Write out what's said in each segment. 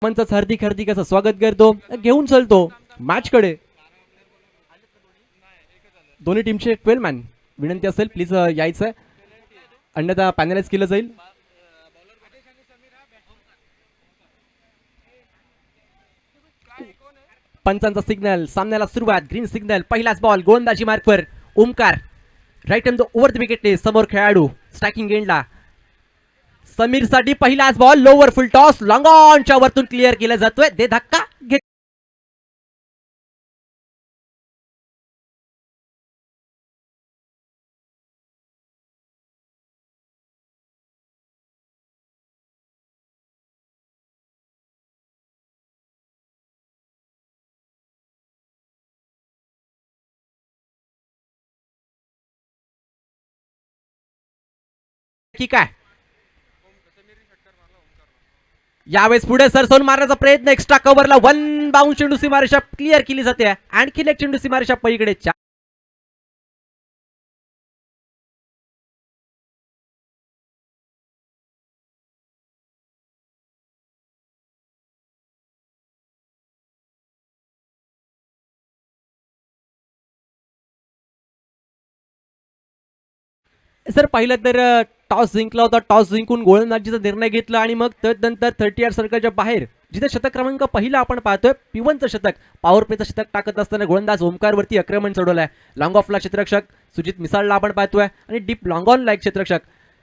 मनचं हार्दिक हार्दिक असं स्वागत करतो, घेऊन चलतो मॅच कडे. दोन्ही टीमचे 12 मॅन विनंती असेल प्लीज यायचं, अन्यथा पॅनलाइज केलं जाईल. पंचांचा सिग्नल, सामन्याला सुरुवात. ग्रीन सिग्नल, पहिलाच बॉल गोलंदाजी मार्कवर Omkar. Right hand over the wicket समोर खेळाडू स्ट्रायकिंग एंडला. समीर साठी पहिलाच ball lower full toss long ऑनच्या वरतून क्लिअर केला जातोय. दे धक्का घे. की काय यावेळेस पुढे सरसवून मारण्याचा प्रयत्न. एक्स्ट्रा कव्हरला वन बाउंड चेंडू सीमारेषा क्लिअर केली जाते. आणखी एक चेंडू सीमारेषा पलीकडे. सर पाहिलं तर टॉस जिंकला होता. टॉस जिंकून गोलंदाजीचा निर्णय घेतला आणि मग तदनंतर 30 यार्ड सर्कलच्या बाहेर जिथे शतक क्रमांक पहिला आपण पाहतोय पिवनचं शतक, पॉवर प्लेचं शतक टाकत असताना गोलंदाज ओमकारवरती आक्रमण चढवलंय. लॉंग ऑफला क्षेत्ररक्षक सुजित मिसाळला आपण पाहतोय आणि डीप लॉंग ऑनला एक क्षेत्ररक्षक.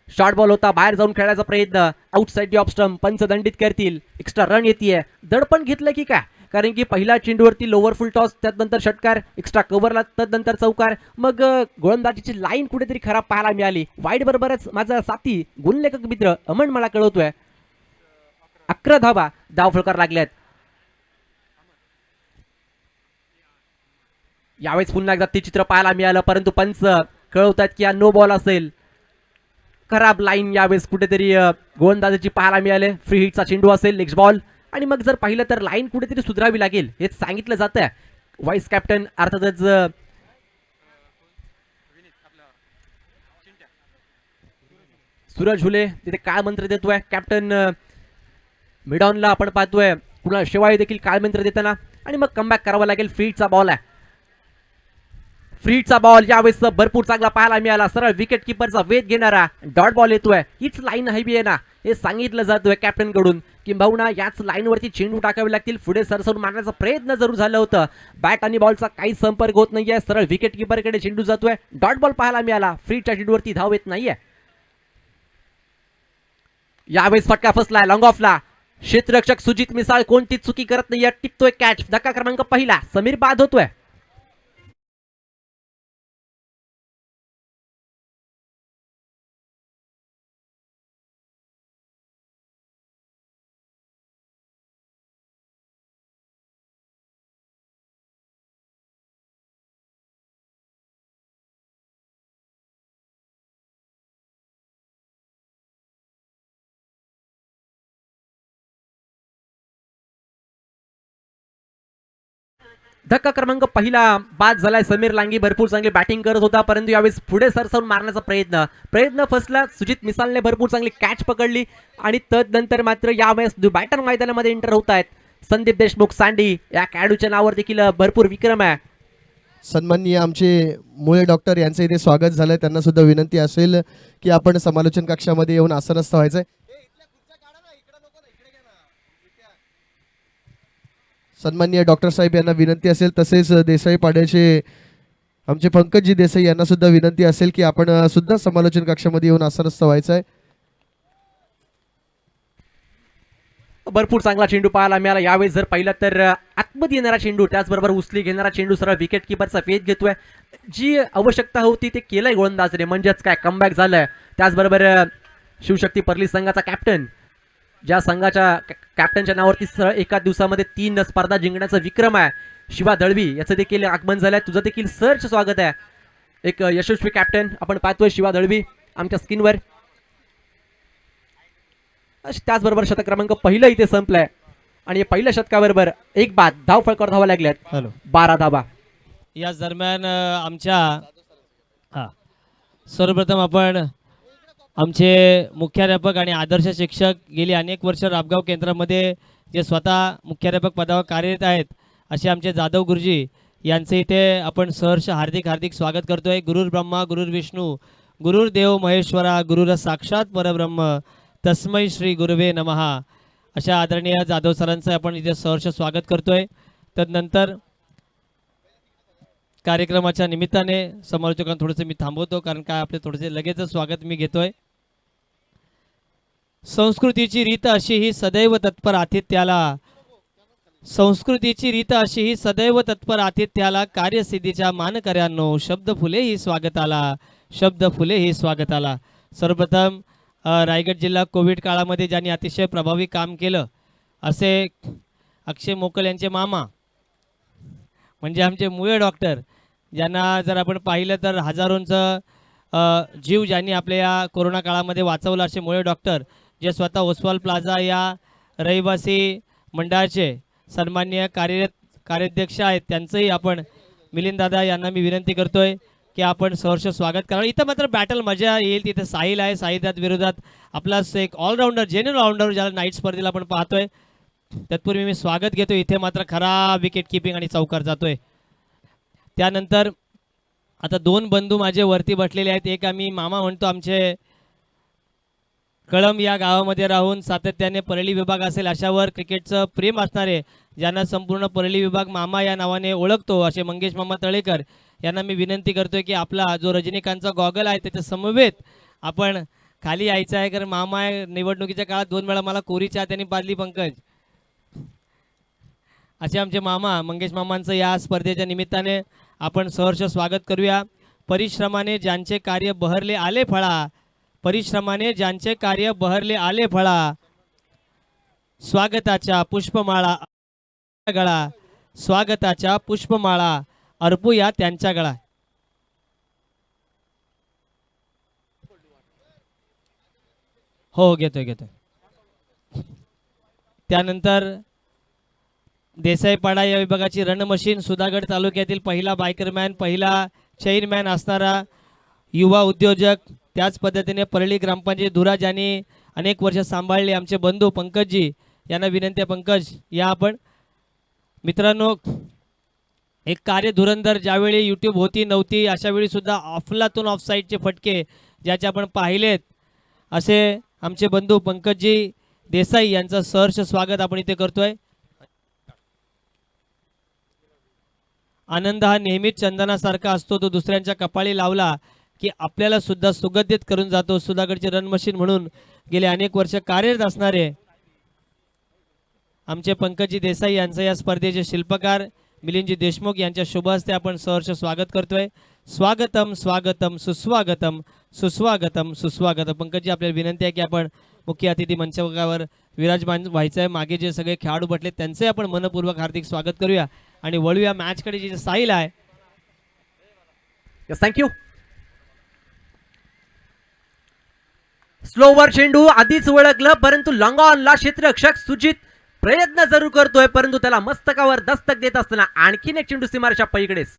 शॉर्ट बॉल होता, बाहेर जाऊन खेळायचा प्रयत्न. आउटसाइड ऑफ स्टंप, पंच दंडित करतील. एक्स्ट्रा रन येते. दडपण घेतलं की काय, कारण की पहिल्या चेंडूवरती लोवर फुल टॉस, त्यानंतर षटकार, एक्स्ट्रा कव्हरला तदनंतर चौकार. मग गोलंदाजीची लाईन कुठेतरी खराब पाहायला मिळाली. वाईड बरोबरच माझा साथी गुणलेखक मित्र अमन मला कळवतोय 11 धावा धाव फलकार लागल्यात. यावेळेस पुन्हा एकदा ते चित्र पाहायला मिळालं, परंतु पंच कळवतात की हा नो बॉल असेल. खराब लाईन यावेळेस कुठेतरी गोलंदाजीची पाहायला मिळाले. फ्री हिटचा चेंडू असेल, नेक्स्ट बॉल. आणि मग जर पाहिलं तर लाईन कुठेतरी सुधारावी लागेल हेच सांगितलं जातंय. व्हाईस कॅप्टन अर्थातच सूरज हुले तिथे काय मंत्र देतोय. कॅप्टन मिडॉनला आपण पाहतोय कुणाल शेवाळी देखील काय मंत्र देताना. आणि मग कमबॅक करावा लागेल. फ्रीटचा बॉल आहे. फ्रीटचा बॉल यावेळेस भरपूर चांगला पाहायला मिळाला. सरळ विकेट किपरचा वेध घेणारा डॉट बॉल येतोय. हीच लाईन हवी आहे ना हे सांगितलं जातोय कॅप्टन कडून, किंबहुना याच लाईनवरती चेंडू टाकावे लागतील. पुढे सरसवून मारण्याचा प्रयत्न जरूर झालं होतं. बॅट आणि बॉलचा काही संपर्क होत नाहीये. सरळ विकेट किपरकडे चेंडू जातोय. डॉट बॉल पाहायला मिळाला. फ्रीटच्या चेंडूवरती धाव येत नाहीये. यावेळेस फटका फसलाय लॉंग ऑफला. क्षेत्ररक्षक सुजित मिसाळ कोणतीच चुकी करत नाहीये. टिपतोय कॅच. धक्का क्रमांक पहिला. समीर बाद होतोय. धक्का क्रमांक पहिला बाद झालाय. समीर लांगी भरपूर चांगली बॅटिंग करत होता, परंतु यावेळेस पुढे सरसावून मारण्याचा प्रयत्न फसला. सुजित मिसालने भरपूर चांगली कॅच पकडली आणि तदनंतर मात्र यावेळेस बॅटर मैदानामध्ये एंटर होत आहेत. संदीप देशमुख सँडी या खेळाडूच्या नावावर देखील भरपूर विक्रम आहे. सन्माननीय आमचे मुळे डॉक्टर यांचं इथे स्वागत झालंय. त्यांना सुद्धा विनंती असेल की आपण समालोचन कक्षामध्ये येऊन आसनस्थ व्हायचंय. सन्माननीय डॉक्टर साहेब यांना विनंती असेल, तसेच देसाई पाड्याचे आमचे पंकजी देसाई यांना सुद्धा विनंती असेल की आपण सुद्धा समालोचन कक्षामध्ये येऊन आसनस्थ व्हायचंय. भरपूर चांगला चेंडू पाहायला मिळाला. यावेळेस जर पाहिलं तर आतमध्ये येणारा चेंडू, त्याचबरोबर उचली घेणारा चेंडू सरळ विकेट किपरचा वेध घेतोय. जी आवश्यकता होती ते केलंय गोलंदाजने, म्हणजेच काय कमबॅक झालंय. त्याचबरोबर शिवशक्ती परली संघाचा कॅप्टन, ज्या संघाच्या कॅप्टनच्या नावावरती सरळ एका दिवसामध्ये 3 स्पर्धा जिंकण्याचा विक्रम आहे, शिवा दळवी याचं देखील आगमन झालंय. तुझं देखील सरच स्वागत आहे. एक यशस्वी कॅप्टन आपण पाहतोय शिवा दळवी आमच्या स्क्रीनवर. त्याचबरोबर शतक क्रमांक पहिलं इथे संपलंय आणि पहिल्या शतकाबरोबर एक बाद धाव फळकावर धावा लागल्यात. 12 धावा. याच दरम्यान सर्वप्रथम आपण आमचे मुख्याध्यापक आणि आदर्श शिक्षक गेली अनेक वर्ष राबगाव केंद्रामध्ये जे स्वतः मुख्याध्यापक पदावर कार्यरत आहेत असे आमचे जाधव गुरुजी यांचे इथे आपण सहर्ष हार्दिक हार्दिक स्वागत करतोय. गुरुर ब्रह्मा गुरुर विष्णू गुरुर्देव महेश्वरा गुरुर साक्षात परब्रह्म तस्मै श्री गुरुवे नमहा अशा आदरणीय जाधव सरांचं आपण इथे सहर्ष स्वागत करतोय. तदनंतर कार्यक्रमाच्या निमित्ताने समालोचकांना थोडंसं मी थांबवतो, कारण काय आपले थोडेसे लगेच स्वागत मी घेतोय. संस्कृतीची रीत अशी ही सदैव तत्पर आतिथ्याला, संस्कृतीची रीत अशी ही सदैव तत्पर आतिथ्याला, कार्यसिद्धीच्या मानकऱ्यांनो शब्द फुले ही स्वागताला, शब्द फुले ही स्वागताला. सर्वप्रथम रायगड जिल्हा कोविड काळामध्ये ज्यांनी अतिशय प्रभावी काम केलं असे अक्षय मोकल यांचे मामा म्हणजे आमचे मुळे डॉक्टर, ज्यांना जर आपण पाहिलं तर हजारोंचं जीव ज्यांनी आपल्या या कोरोना काळामध्ये वाचवलं असे मुळे डॉक्टर, जे स्वतः ओसवाल प्लाझा या रहिवासी मंडळाचे सन्माननीय कार्याध्यक्ष आहेत, त्यांचंही आपण मिलिंददादा यांना मी विनंती करतोय की आपण सहर्ष स्वागत करावं. इथं मात्र बॅटल मजा येईल. तिथे साहिल आहे, साहिदात विरोधात आपलाच एक ऑलराऊंडर जेन्युइन ऑलराऊंडर ज्याला नाईट स्पर्धेला आपण पाहतोय. तत्पूर्वी मी स्वागत घेतो. इथे मात्र खरा विकेट किपिंग आणि चौकार जातोय. त्यानंतर आता दोन बंधू माझे वरती बसलेले आहेत. एक आम्ही मामा म्हणतो, आमचे कळंब या गावामध्ये राहून सातत्याने परळी विभाग असेल अशावर क्रिकेटचं प्रेम असणारे, ज्यांना संपूर्ण परळी विभाग मामा या नावाने ओळखतो, असे मंगेश मामा तळेकर यांना मी विनंती करतोय की आपला जो रजनीकांतचा गॉगल आहे त्याच्या समवेत आपण खाली यायचं आहे, कारण मामा निवडणुकीच्या काळात 2 वेळा मला कोरी चहा त्यांनी पाजली पंकज. असे आमचे मामा मंगेश मामांचं या स्पर्धेच्या निमित्ताने आपण सहर्ष स्वागत करूया. परिश्रमाने ज्यांचे कार्य बहरले आले फळा, परिश्रमाने ज्यांचे कार्य बहरले आले फळा, स्वागताच्या पुष्पमाळा गळा, स्वागताच्या पुष्पमाळा अर्पूया त्यांच्या गळा. हो घेतोय घेतोय. त्यानंतर देसाईपाडा या विभागाची रणमशीन, सुधागड तालुक्यातील पहिला बायकरमॅन, पहिला चेअरमॅन असणारा युवा उद्योजक, त्याच पद्धतीने परळी ग्रामपंचायत धुरा ज्यांनी अनेक वर्ष सांभाळले आमचे बंधू पंकजजी यांना विनंती आहे. पंकज या आपण. मित्रांनो, एक कार्य धुरंधर ज्यावेळी यूट्यूब होती नव्हती अशा वेळी सुद्धा अफलातून ऑफसाईडचे फटके ज्याचे आपण पाहिलेत असे आमचे बंधू पंकजजी देसाई यांचं सहर्ष स्वागत आपण इथे करतोय. आनंद हा नेहमीच चंदनासारखा असतो, तो दुसऱ्यांच्या कपाळी लावला की आपल्याला सुद्धा सुगंधित करून जातो. सुधागडचे रणमशीन म्हणून गेले अनेक वर्ष कार्यरत असणारे आमचे पंकजजी देसाई यांचं या स्पर्धेचे शिल्पकार मिलिंदजी देशमुख यांच्या शुभ हस्ते आपण सहर्ष स्वागत करतोय. स्वागतम स्वागतम सुस्वागतम सुस्वागतम सुस्वागतम. पंकजजी आपल्याला विनंती आहे की आपण मुख्य अतिथी मंचावर विराजमान व्हायचं आहे. मागे जे सगळे खेळाडू बसले त्यांचे आपण मनपूर्वक हार्दिक स्वागत करूया आणि वळूया मॅचकडे. जे साहिल आहे, थँक्यू. स्लोवर चेंडू आधीच ओळखलं, परंतु लॉंग ऑनला क्षेत्ररक्षक सुजित प्रयत्न जरूर करतोय, परंतु त्याला मस्तकावर दस्तक देत असताना आणखीन एक चेंडू सीमारेषा पलीकडेच.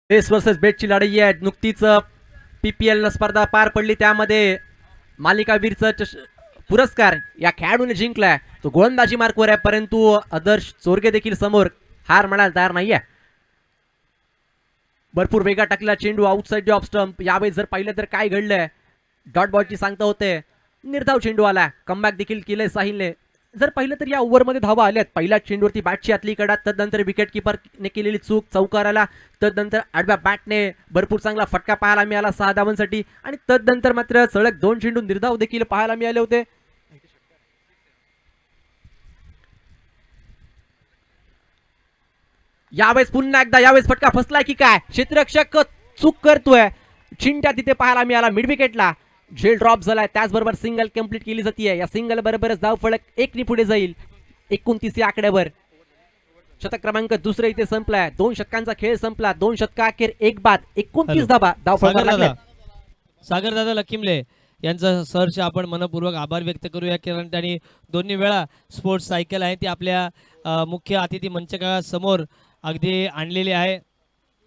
बेस वर्सेस बेटची लढाई आहे. नुकतीच PPL स्पर्धा पार पडली, त्यामध्ये मालिकावीरचा पुरस्कार या खेळाडूने जिंकलाय. तो गोलंदाजी मार्कवर आहे, परंतु आदर्श चोरगे देखील समोर हार म्हणायला तयार नाहीये. भरपूर वेगा टाकला चेंडू आउटसाइड ऑफ स्टंप. यावेळी जर पाहिलं तर काय घडलंय, डॉट बॉलची सांगता होते, निर्धाव चेंडू आला. कमबॅक देखील केलंय साहिलने. जर पाहिलं तर या ओव्हरमध्ये धावा आल्यात. पहिल्या चेंडूवरती बॅटची आतली कडा, तदनंतर विकेट किपरने केलेली चूक, चौकार आला. तदनंतर आडव्या बॅटने भरपूर चांगला फटका पाहायला मिळाला 6 धावांसाठी आणि तदनंतर मात्र सलग 2 चेंडू निर्धाव देखील पाहायला मिळाले होते. यावेळेस पुन्हा एकदा यावेळेस फटका फसलाय की काय, क्षेत्ररक्षक चूक करतोय. चिंट्या तिथे पाहायला मिळाला मिड विकेटला. झेल ड्रॉप झालाय, त्याचबरोबर सिंगल कंप्लीट केली जाते. या सिंगल बरोबरच धाव फलक 1 ने पुढे जाईल 29 या आकड्यावर. शतक क्रमांक दुसरे इथे संपलाय. 2 षटकांचा खेळ संपला. 2 षटका अखेर 1 बाद 29 धावा धाव फलकावर लागल्या. सागर दादा लखिमले यांचा सहर्ष आपण मनपूर्वक आभार व्यक्त करूया, कारण त्यांनी दोन्ही वेळा स्पोर्ट्स सायकल आहे ती आपल्या मुख्य अतिथी मंचकासमोर अगदी आणलेले आहे.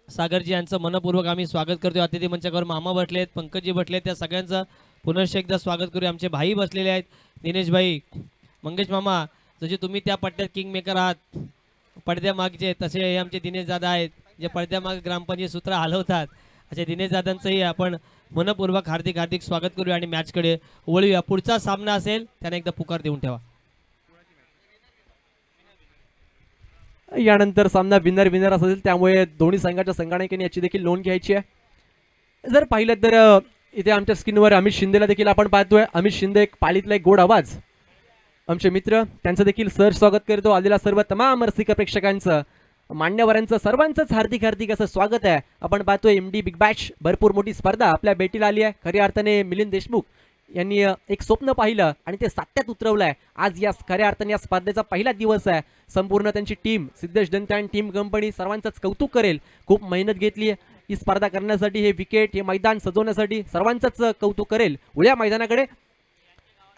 सागरजी यांचं मनपूर्वक आम्ही स्वागत करतो. अतिथी मंचावर मामा बसलेत, पंकजजी बसलेत, त्या सगळ्यांचं पुनश्च एकदा स्वागत करूया. आमचे भाई बसलेले आहेत, दिनेश भाई, मंगेश मामा. जसे तुम्ही त्या पट्ट्यात किंग मेकर आहात पडद्यामागचे, तसे हे आमचे दिनेश दादा आहेत जे पडद्यामाग ग्रामपंचायत सूत्र हलवतात. अशा दिनेश दादांचंही आपण मनपूर्वक हार्दिक हार्दिक स्वागत करूया आणि मॅचकडे वळूया. पुढचा सामना असेल त्यांना एकदा पुकार देऊन ठेवा. यानंतर सामना विनर विनर असेल, त्यामुळे दोन्ही संघाच्या संघानायकांनी याची देखील नोंद घ्यायची आहे. जर पाहिलं तर इथे आमच्या स्क्रीनवर अमित शिंदेला देखील आपण पाहतोय. अमित शिंदे एक पाळीतला एक गोड आवाज, आमचे मित्र, त्यांचं देखील सर स्वागत करतो. आलेल्या सर्व तमाम रसिक प्रेक्षकांचं, मान्यवरांचं, सर्वांचंच हार्दिक हार्दिक असं स्वागत आहे. आपण पाहतोय MD बिग बॅश भरपूर मोठी स्पर्धा आपल्या भेटीला आली आहे. खऱ्या अर्थाने मिलिंद देशमुख यांनी एक स्वप्न पाहिलं आणि ते सात्यात उतरवलं आहे. आज या खऱ्या अर्थाने या स्पर्धेचा पहिला दिवस आहे. संपूर्ण त्यांची टीम, सिद्धेश दंते आणि टीम कंपनी सर्वांचंच कौतुक करेल. खूप मेहनत घेतली आहे ही स्पर्धा करण्यासाठी, हे विकेट, हे मैदान सजवण्यासाठी सर्वांचंच कौतुक करेल. उड्या मैदानाकडे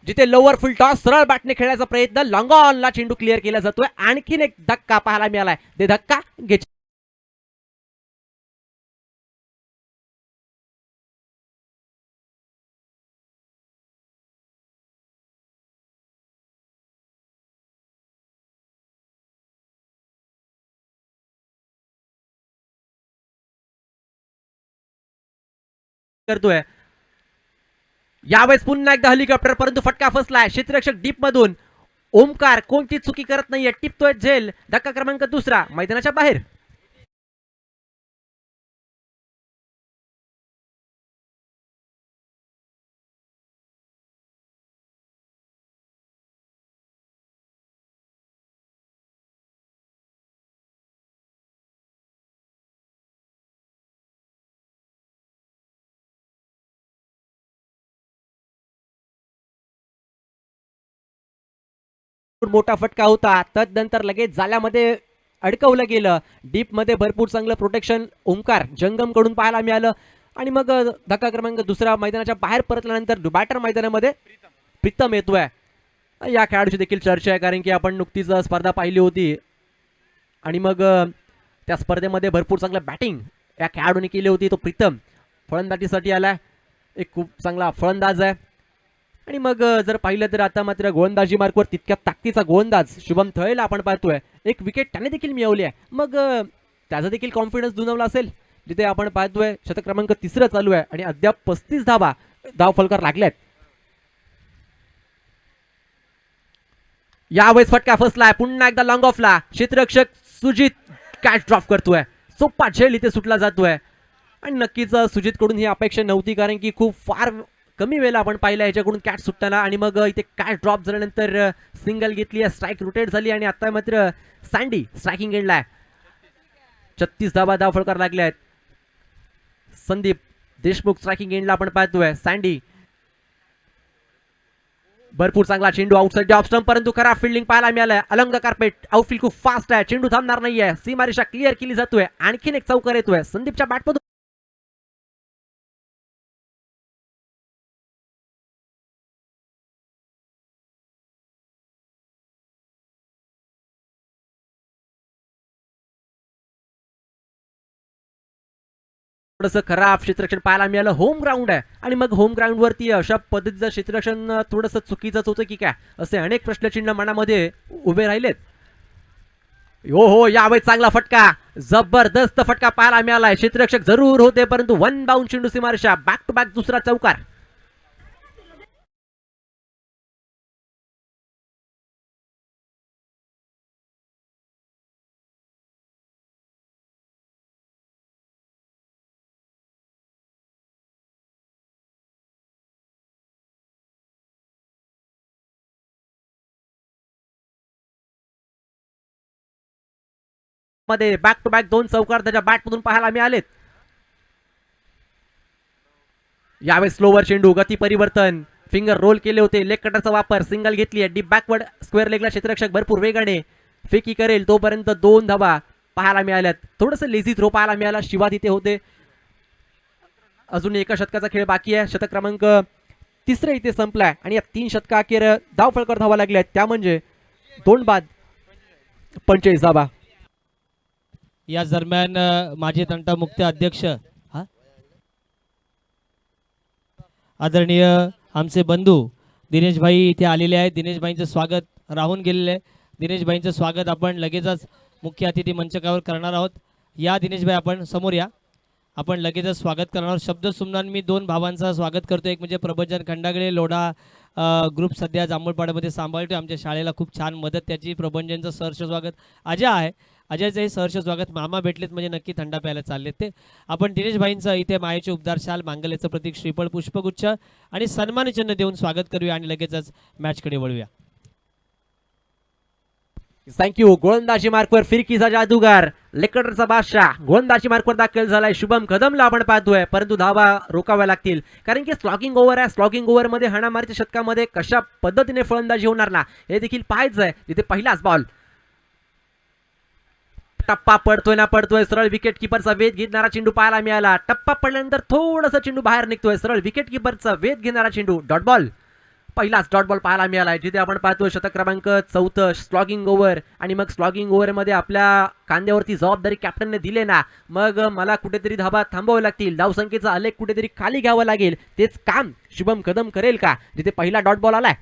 जिथे लोअर फुल टॉस सरळ बॅटने खेळण्याचा प्रयत्न, लॉंग ऑनला चेंडू क्लिअर केला जातोय. आणखीन एक धक्का पाहायला मिळालाय. ते धक्का घे करतोय. यावेळेस पुन्हा एकदा हेलिकॉप्टर, परंतु फटका फसलाय. क्षेत्ररक्षक डीप मधून ओमकार कोणती चुकी करत नाहीये, टिपतोय झेल. धक्का क्रमांक दुसरा मैदानाच्या बाहेर. मोठा फटका होता, तदनंतर लगेच जाल्यामध्ये अडकवलं गेलं. डीप मध्ये भरपूर चांगलं प्रोटेक्शन ओमकार जंगम कडून पाहायला मिळालं. आणि मग धक्का क्रमांक दुसरा मैदानाच्या बाहेर परतल्यानंतर बॅटर मैदानामध्ये प्रीतम येतोय. या खेळाडूची देखील चर्चा आहे, कारण की आपण नुकतीच स्पर्धा पाहिली होती आणि मग त्या स्पर्धेमध्ये भरपूर चांगलं बॅटिंग या खेळाडूने केली होती. तो प्रीतम फलंदाजीसाठी आलाय, एक खूप चांगला फलंदाज आहे. आणि मग जर पाहिलं तर आता मात्र गोलंदाजी मार्कवर तितक्या ताकदीचा गोलंदाज शुभम थळेला आपण पाहतोय. एक विकेट त्याने देखील मिळवली आहे, मग त्याचा देखील कॉन्फिडन्स दुणावला असेल. जिथे आपण पाहतोय शतक क्रमांक 3 चालू आहे आणि अद्याप 35 धाव फलकार लागल्यात. यावेळेस फटका फसलाय, पुन्हा एकदा लॉंग ऑफला. क्षेत्ररक्षक सुजित कॅच ड्रॉप करतोय. सोपा झेल इथे सुटला जातोय आणि नक्कीच सुजित कडून ही अपेक्षा नव्हती, कारण की खूप फार कमी वेळेला आपण पाहिलं याच्याकडून कॅच सुटताना. आणि मग इथे कॅच ड्रॉप झाल्यानंतर सिंगल घेतली, स्ट्राईक रोटेट झाली आणि आता मात्र सँडी स्ट्रायकिंग एंडला आहे. 36 धाव फलकार लागले आहेत. संदीप देशमुख स्ट्रायकिंग एंडला आपण पाहतोय. सँडी भरपूर चांगला चेंडू आउटसाइड ऑफ स्टंप, परंतु खराब फिल्डिंग पाहायला मिळालाय. अलंग कार्पेट, आउटफील्ड खूप फास्ट आहे, चेंडू थांबणार नाहीये. सीमारेषा क्लिअर केली जातोय. आणखीन एक चौकार येतोय संदीपच्या बॅटमधून. थोडंसं खराब क्षेत्ररक्षण पाहायला मिळालं. होम ग्राउंड आहे आणि मग होम ग्राउंड वरती अशा पद्धतीचं क्षेत्ररक्षण थोडंसं चुकीचंच होतं की काय, असे अनेक प्रश्नचिन्ह मनामध्ये उभे राहिलेत. हो, यावेळेस चांगला फटका, जबरदस्त फटका पाहायला मिळालाय. क्षेत्ररक्षक जरूर होते, परंतु वन बाउंड चेंडू सीमारेषा, बॅक टू बॅक दुसरा चौकार. मध्ये बॅक टू बॅक 2 चौकार त्याच्या बॅटमधून पाहायला मिळालेत. यावेळेस स्लोवर चेंडू, गती परिवर्तन, फिंगर रोल केले होते, लेग कटरचा वापर, सिंगल घेतली आहे. डीप बॅकवर्ड स्क्वेअर लेगला क्षेत्ररक्षक भरपूर वेगाने फेकी करेल तोपर्यंत 2 धावा पाहायला मिळाल्यात. थोडंसं लेझी थ्रो पाहायला मिळाला. शिवा तिथे होते. अजून एका शतकाचा खेळ बाकी आहे. शतक क्रमांक 3 इथे संपलाय आणि या 3 षटका अखेर धाव फलकर धावा लागल्या आहेत. त्या म्हणजे 2 बाद 45 धावा. याच दरम्यान माजी तंटा मुख्य अध्यक्ष आदरणीय आमचे बंधू दिनेश भाई इथे आलेले आहेत. दिनेश भाईंचं स्वागत राहून गेलेलं आहे. दिनेश भाईंचं स्वागत आपण लगेचच मुख्य अतिथी मंचकावर करणार आहोत. या दिनेश भाई आपण समोर या. आपण लगेचच स्वागत करणार आहोत. शब्द सुमनान मी दोन भावांचं स्वागत करतो. एक म्हणजे प्रभंजन खंडागळे लोढा ग्रुप सध्या जांभूळपाड्यामध्ये सांभाळतो. आमच्या शाळेला खूप छान मदत त्याची. प्रभंजनचं सहर्ष स्वागत. अजय आहे. अजयचंही सहर्ष स्वागत. मामा भेटलेत म्हणजे नक्की थंडा प्यायला चाललेत ते. आपण दिनेश भाईंचं इथे मायेचे उपदार शाल मांगल्याचं प्रतीक श्रीफळ पुष्पगुच्छ आणि सन्मानचिन्ह देऊन स्वागत करूया आणि लगेचच मॅचकडे वळूया. थँक्यू. गोलंदाजी मार्कवर फिरकीचा जादूगार लेकडरचा बादशाह गोलंदाजी मार्कवर दाखल झालाय. शुभम कदमला आपण पाहतोय, परंतु धावा रोकाव्या लागतील कारण की स्लॉगिंग ओव्हर आहे. स्लॉगिंग ओव्हरमध्ये हाणामारीच्या षटकामध्ये कशा पद्धतीने फलंदाजी होणार ना हे देखील पाहायचं आहे. तिथे पहिलाच बॉल टप्पा पडतोय ना पडतोय. सरळ विकेट किपरचा वेध घेणारा चेंडू पाहायला मिळाला. टप्पा पडल्यानंतर थोडंसं चेंडू बाहेर निघतोय. सरळ विकेट किपरचा वेध घेणारा चेंडू डॉट बॉल. पहिलाच डॉट बॉल पाहायला मिळालाय. जिथे आपण पाहतोय शतक क्रमांक 14 स्लॉगिंग ओव्हर. आणि मग स्लॉगिंग ओव्हरमध्ये आपल्या कांद्यावरती जबाबदारी कॅप्टनने दिले ना, मग मला कुठेतरी धाबा थांबवावे लागतील. धावसंख्येचा आलेख कुठेतरी खाली घ्यावा लागेल. तेच काम शुभम कदम करेल का? जिथे पहिला डॉट बॉल आलाय.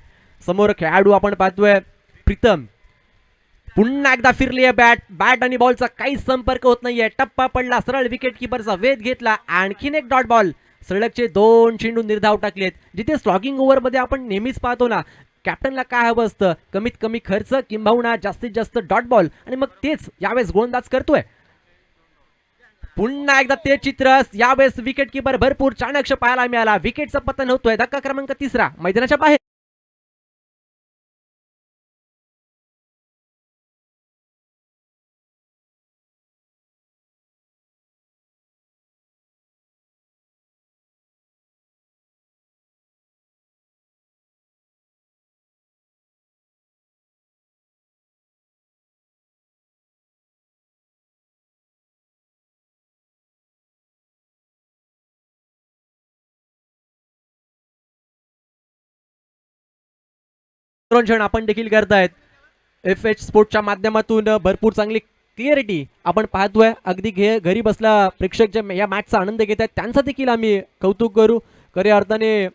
समोर खेळाडू आपण पाहतोय प्रीतम. पुन्हा एकदा फिरली आहे बॅट. बॅट आणि बॉलचा काहीच संपर्क होत नाहीये. टप्पा पडला. सरळ विकेट किपरचा वेध घेतला. आणखीन एक डॉट बॉल. सलगचे 2 चेंडू निर्धाव टाकलेत. जिथे स्लॉगिंग ओव्हरमध्ये आपण नेहमीच पाहतो ना, कॅप्टनला काय हवं असतं, कमीत कमी खर्च किंबहुना जास्तीत जास्त डॉट बॉल. आणि मग तेच यावेळेस गोलंदाज करतोय. पुन्हा एकदा ते चित्र. यावेळेस विकेट किपर भरपूर चाणक्य पाहायला मिळाला. विकेटचं पतन होतोय. धक्का क्रमांक 3 मैदानाच्या बाहेर. आपण देखील करतायत FH स्पोर्टच्या माध्यमातून. भरपूर चांगली क्लिअरिटी आपण पाहतोय. अगदी घरी बसला प्रेक्षक जे या मॅचचा आनंद घेत आहेत त्यांचा देखील आम्ही कौतुक करू. खऱ्या अर्थाने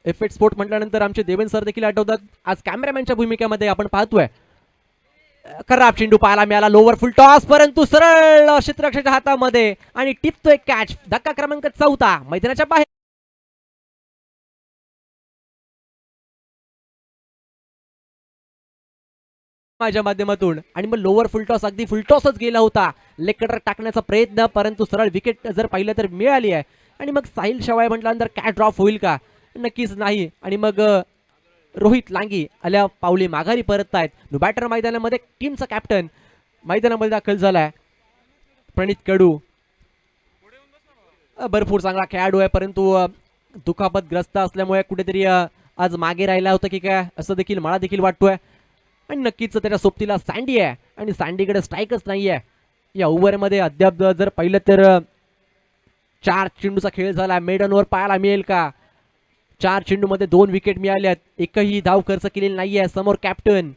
FH स्पोर्ट म्हटल्यानंतर आमचे देवेंद्र सर देखील आठवतात. आज कॅमेरामॅनच्या भूमिकेमध्ये आपण पाहतोय. खराब चेंडू पाहायला मिळाला. लोवर फुल टॉस, परंतु सरळ क्षेत्ररक्षकाच्या हातामध्ये आणि टिपतोय कॅच. धक्का क्रमांक 4 मैदानाच्या बाहेर. माझ्या माध्यमातून आणि मग लोअर फुलटॉस अगदी फुलटॉसच गेला होता. लेग टाकण्याचा प्रयत्न, परंतु सरळ विकेट जर पाहिलं तर मिळाली आहे. आणि मग साहिल शेवाळे म्हटल्यानंतर कॅच ड्रॉप होईल का? नक्कीच नाही. आणि मग रोहित लांगी आल्या पावली माघारी परत आहेत. बॅटर मैदानामध्ये टीमचा कॅप्टन मैदानामध्ये दाखल झालाय. प्रणित कडू भरपूर चांगला खेळाडू आहे, परंतु दुखापतग्रस्त असल्यामुळे कुठेतरी आज मागे राहिला होता की काय असं देखील मला देखील वाटतोय. आणि नक्कीच त्याच्या सोबतीला सँडी आहे आणि सँडीकडे स्ट्राईकच नाही आहे. या ओव्हरमध्ये अद्याप जर पाहिलं तर 4 चेंडूचा खेळ झाला. मेडन ओव्हर पाहायला मिळेल का? 4 चेंडूमध्ये 2 विकेट मिळाल्यात. एकही धाव खर्च केलेली नाही आहे. समोर कॅप्टन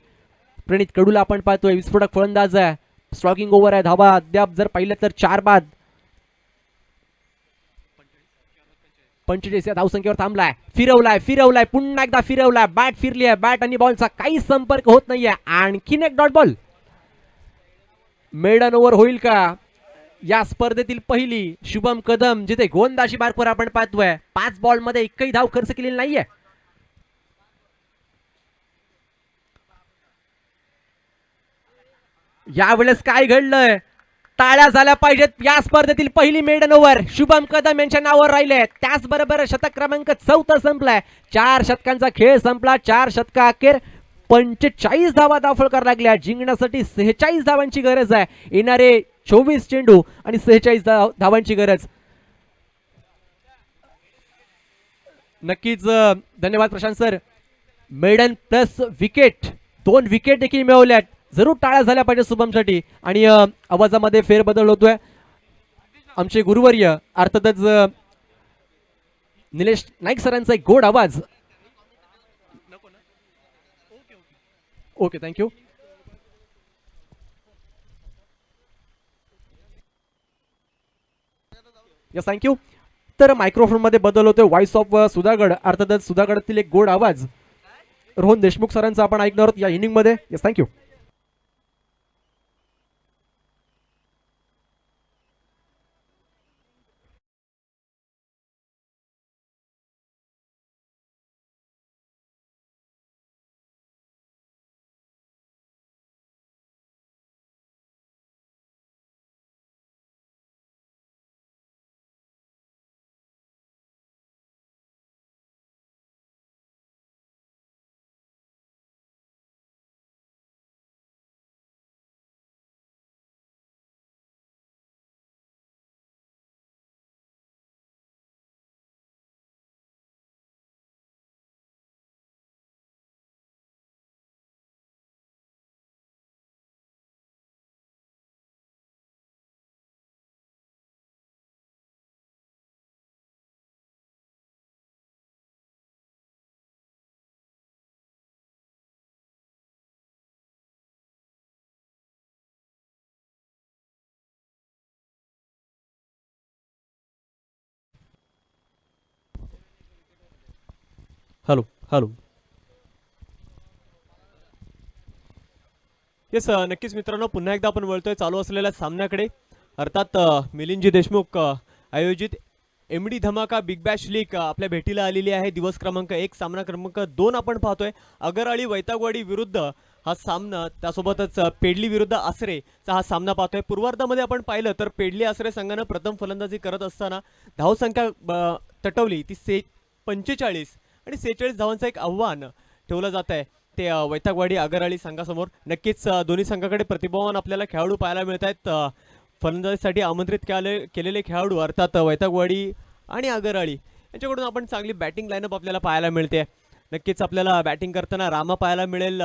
प्रणित कडूला आपण पाहतोय. विस्फोटक फलंदाज आहे. स्ट्रॉकिंग ओव्हर आहे. धावा अद्याप जर पाहिलं तर 4 बाद. 45 या धावसंख्येवर थांबलाय. फिरवलाय पुन्हा एकदा फिरवलाय. बॅट फिरली आहे. बॅट आणि बॉलचा काही संपर्क होत नाहीये. आणखीन एक डॉट बॉल. मेडन ओव्हर होईल का? या स्पर्धेतील पहिली शुभम कदम जिथे गोलंदाजी मार्कवर आपण पाहतोय. 5 बॉल मध्ये एकही धाव खर्च केलेली नाहीये. यावेळेस काय घडलंय? टाळ्या झाल्या पाहिजेत. या स्पर्धेतील पहिली मेडन ओव्हर शुभम कदम यांच्या नावावर राहिले. त्याचबरोबर शतक क्रमांक 14 संपलाय. 4 षटकांचा खेळ संपला. 4 षटका अखेर 45 धावा दाखल लागल्या. जिंकण्यासाठी 46 धावांची गरज आहे. येणारे 24 चेंडू आणि 46 धावांची गरज. नक्कीच धन्यवाद Prashant sir. Maiden plus wicket 2 wicket देखील मिळवल्यात. जरूर टाळ्या झाल्या पाहिजे शुभमसाठी. आणि आवाजामध्ये फेरबदल होतोय. आमचे गुरुवर्य अर्थातच निलेश नाईक सरांचा एक गोड आवाज. Okay thank you. Yes thank you. तर मायक्रोफोनमध्ये बदल होतोय. व्हॉइस ऑफ सुधागड, अर्थातच सुधागडातील एक गोड आवाज रोहन देशमुख सरांचा आपण ऐकणार आहोत या इनिंगमध्ये. Yes thank you. Hello hello. Yes नक्कीच मित्रांनो, पुन्हा एकदा आपण वळतोय चालू असलेल्या सामन्याकडे. अर्थात मिलिंदजी देशमुख आयोजित एमडी धमाका बिग बॅश लीग आपल्या भेटीला आलेली आहे. दिवस क्रमांक 1 सामना क्रमांक 2 आपण पाहतोय. अगरआळी वैतागवाडी विरुद्ध हा सामना, त्यासोबतच पेडली विरुद्ध आसरेचा हा सामना पाहतोय. पूर्वार्धामध्ये आपण पाहिलं तर पेडली आसरे संघानं प्रथम फलंदाजी करत असताना धावसंख्या तटवली ती 45 आणि 46 धावांचं एक आव्हान ठेवलं जात आहे ते वैतागवाडी अगरआळी संघासमोर. नक्कीच दोन्ही संघाकडे प्रतिभावान आपल्याला खेळाडू पाहायला मिळत आहेत. फलंदाजीसाठी आमंत्रित केलेले खेळाडू अर्थात वैतागवाडी आणि अगरआळी यांच्याकडून आपण चांगली बॅटिंग लाईनअप आपल्याला पाहायला मिळते. नक्कीच आपल्याला बॅटिंग करताना रामा पाहायला मिळेल.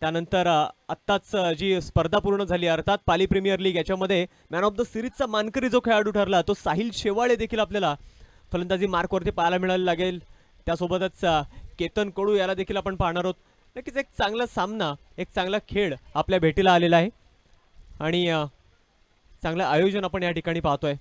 त्यानंतर आत्ताच जी स्पर्धा पूर्ण झाली अर्थात पाली प्रीमियर लीग, याच्यामध्ये मॅन ऑफ द सिरीजचा मानकरी जो खेळाडू ठरला तो साहिल शेवाळे देखील आपल्याला फलंदाजी मार्कवरती पाहायला मिळायला लागेल. त्यासोबतच केतन कडू याला देखील आपण पाहणार आहोत. नक्कीच एक चांगला सामना, एक चांगला खेळ आपल्या भेटीला आलेला आहे आणि चांगलं आयोजन आपण या ठिकाणी पाहतोय.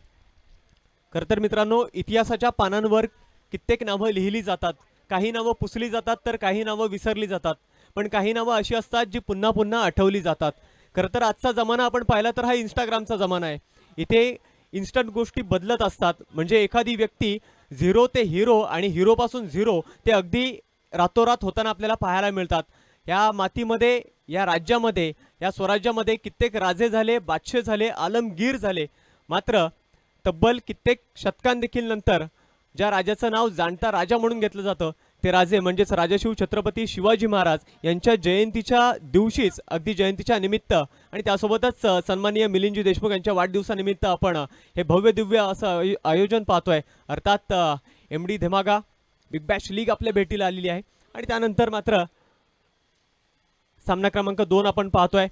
खरं तर मित्रांनो, इतिहासाच्या पानांवर कित्येक नावं लिहिली जातात, काही नावं पुसली जातात तर काही नावं विसरली जातात, पण काही नावं अशी असतात जी पुन्हा पुन्हा आठवली जातात. खरं तर आजचा जमाना आपण पाहिला तर हा इंस्टाग्रामचा जमाना आहे. इथे इन्स्टंट गोष्टी बदलत असतात. म्हणजे एखादी व्यक्ती झिरो ते हिरो आणि हिरोपासून झिरो ते अगदी रातोरात होताना आपल्याला पाहायला मिळतात. या मातीमध्ये, या राज्यामध्ये, या स्वराज्यामध्ये कित्येक राजे झाले, बादशे झाले, आलमगीर झाले, मात्र तब्बल कित्येक शतकांदेखील नंतर ज्या राजाचं नाव जाणता राजा म्हणून घेतलं जातं ते राजे म्हणजेच राजशिव छत्रपती शिवाजी महाराज यांच्या जयंतीच्या दिवशीच, अगदी जयंतीच्या निमित्त आणि त्यासोबतच सन्माननीय मिलिंदजी देशमुख यांच्या वाढदिवसानिमित्त आपण हे भव्य दिव्य असं आयोजन पाहतोय. अर्थात एमडी धमाका बिग बॅश लीग आपल्या भेटीला आलेली आहे आणि त्यानंतर मात्र सामना क्रमांक 2 आपण पाहतोय.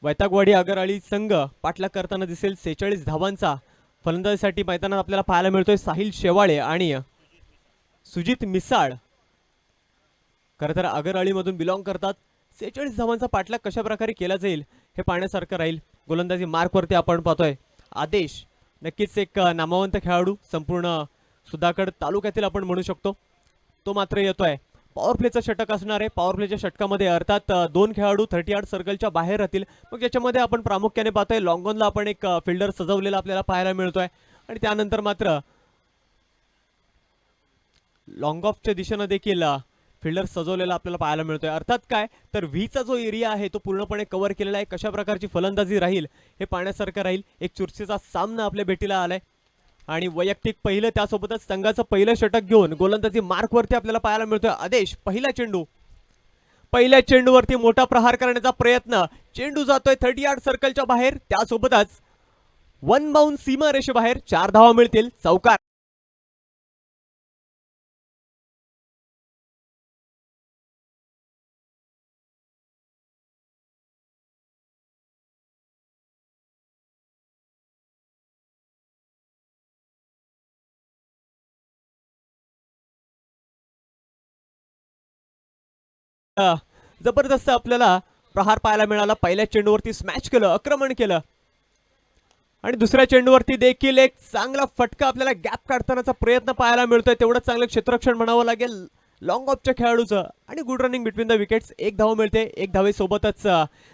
वैतागवाडी अगरआळी संघ पाठलाग करताना दिसेल. 46 धावांचा फलंदाजीसाठी मैदानात आपल्याला पाहायला मिळतोय साहिल शेवाळे आणि सुजित मिसाळ. खरं तर अगरआळीमधून बिलॉंग करतात. 46 धावांचा पाठलाग कशा प्रकारे केला जाईल हे पाहण्यासारखं राहील. गोलंदाजी मार्कवरती आपण पाहतोय आदेश, नक्कीच एक नामवंत खेळाडू, संपूर्ण सुधागड तालुक्यातील आपण म्हणू शकतो. तो मात्र येतोय. पॉवर प्लेचं षटक असणार आहे. पॉवर प्लेच्या षटकामध्ये अर्थात 2 खेळाडू 38 सर्कलच्या बाहेर राहतील. मग याच्यामध्ये आपण प्रामुख्याने पाहतोय लॉंगॉनला आपण एक फिल्डर सजवलेला आपल्याला पाहायला मिळतोय आणि त्यानंतर मात्र लॉंग ऑफच्या दिशेनं देखील फिल्डर सजवलेला आपल्याला पाहायला मिळतोय. अर्थात काय तर व्हीचा जो एरिया आहे तो पूर्णपणे कव्हर केलेला आहे. कशा प्रकारची फलंदाजी राहील हे पाहण्यासारखं राहील. एक चुरशीचा सामना आपल्या भेटीला आलाय आणि वैयक्तिक पहिलं त्यासोबतच संघाचं पहिलं षटक घेऊन गोलंदाजी मार्कवरती आपल्याला पाहायला मिळतोय आदेश. पहिल्या चेंडूवरती मोठा प्रहार करण्याचा प्रयत्न. चेंडू जातोय 38 सर्कलच्या बाहेर, त्यासोबतच 1 बाउंड सीमा रेषेबाहेर. 4 धावा मिळतील. चौकार. जबरदस्त आपल्याला प्रहार पाहायला मिळाला. पहिल्या चेंडूवरती स्मॅच केलं, आक्रमण केलं आणि दुसऱ्या चेंडूवरती देखील एक चांगला फटका आपल्याला गॅप काढतानाचा प्रयत्न पाहायला मिळतोय. तेवढं चांगलं क्षेत्ररक्षण म्हणावं लागेल लॉंग ऑफच्या खेळाडूचं. आणि good running between the wickets. एक धाव मिळते. एक धावेसोबतच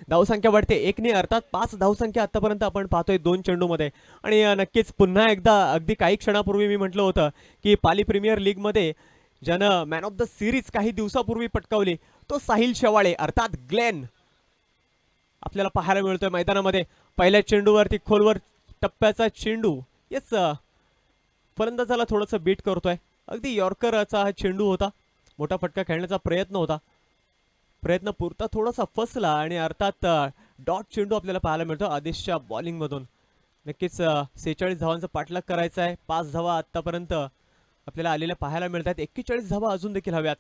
धावसंख्या वाढते 1ने, अर्थात 5 धावसंख्या आतापर्यंत आपण पाहतोय 2 चेंडूमध्ये. आणि नक्कीच पुन्हा एकदा अगदी काही क्षणापूर्वी मी म्हटलं होतं की पाली प्रीमियर लीगमध्ये ज्यानं मॅन ऑफ द सिरीज काही दिवसापूर्वी पटकावली तो साहिल शेवाळे अर्थात ग्लेन आपल्याला पाहायला मिळतोय मैदानामध्ये. पहिल्या चेंडूवरती खोलवर टप्प्याचा चेंडू. येस, फलंदाजाला थोडंसं बीट करतोय. अगदी यॉर्करचा हा चेंडू होता. मोठा फटका खेळण्याचा प्रयत्न होता. प्रयत्न पुरता थोडासा फसला आणि अर्थात डॉट चेंडू आपल्याला पाहायला मिळतो आदेशच्या बॉलिंगमधून. नक्कीच 46 धावांचा पाठलाग करायचा आहे. 5 धावा आतापर्यंत आपल्याला आलेल्या पाहायला मिळतात. 41 धावा अजून देखील हव्यात.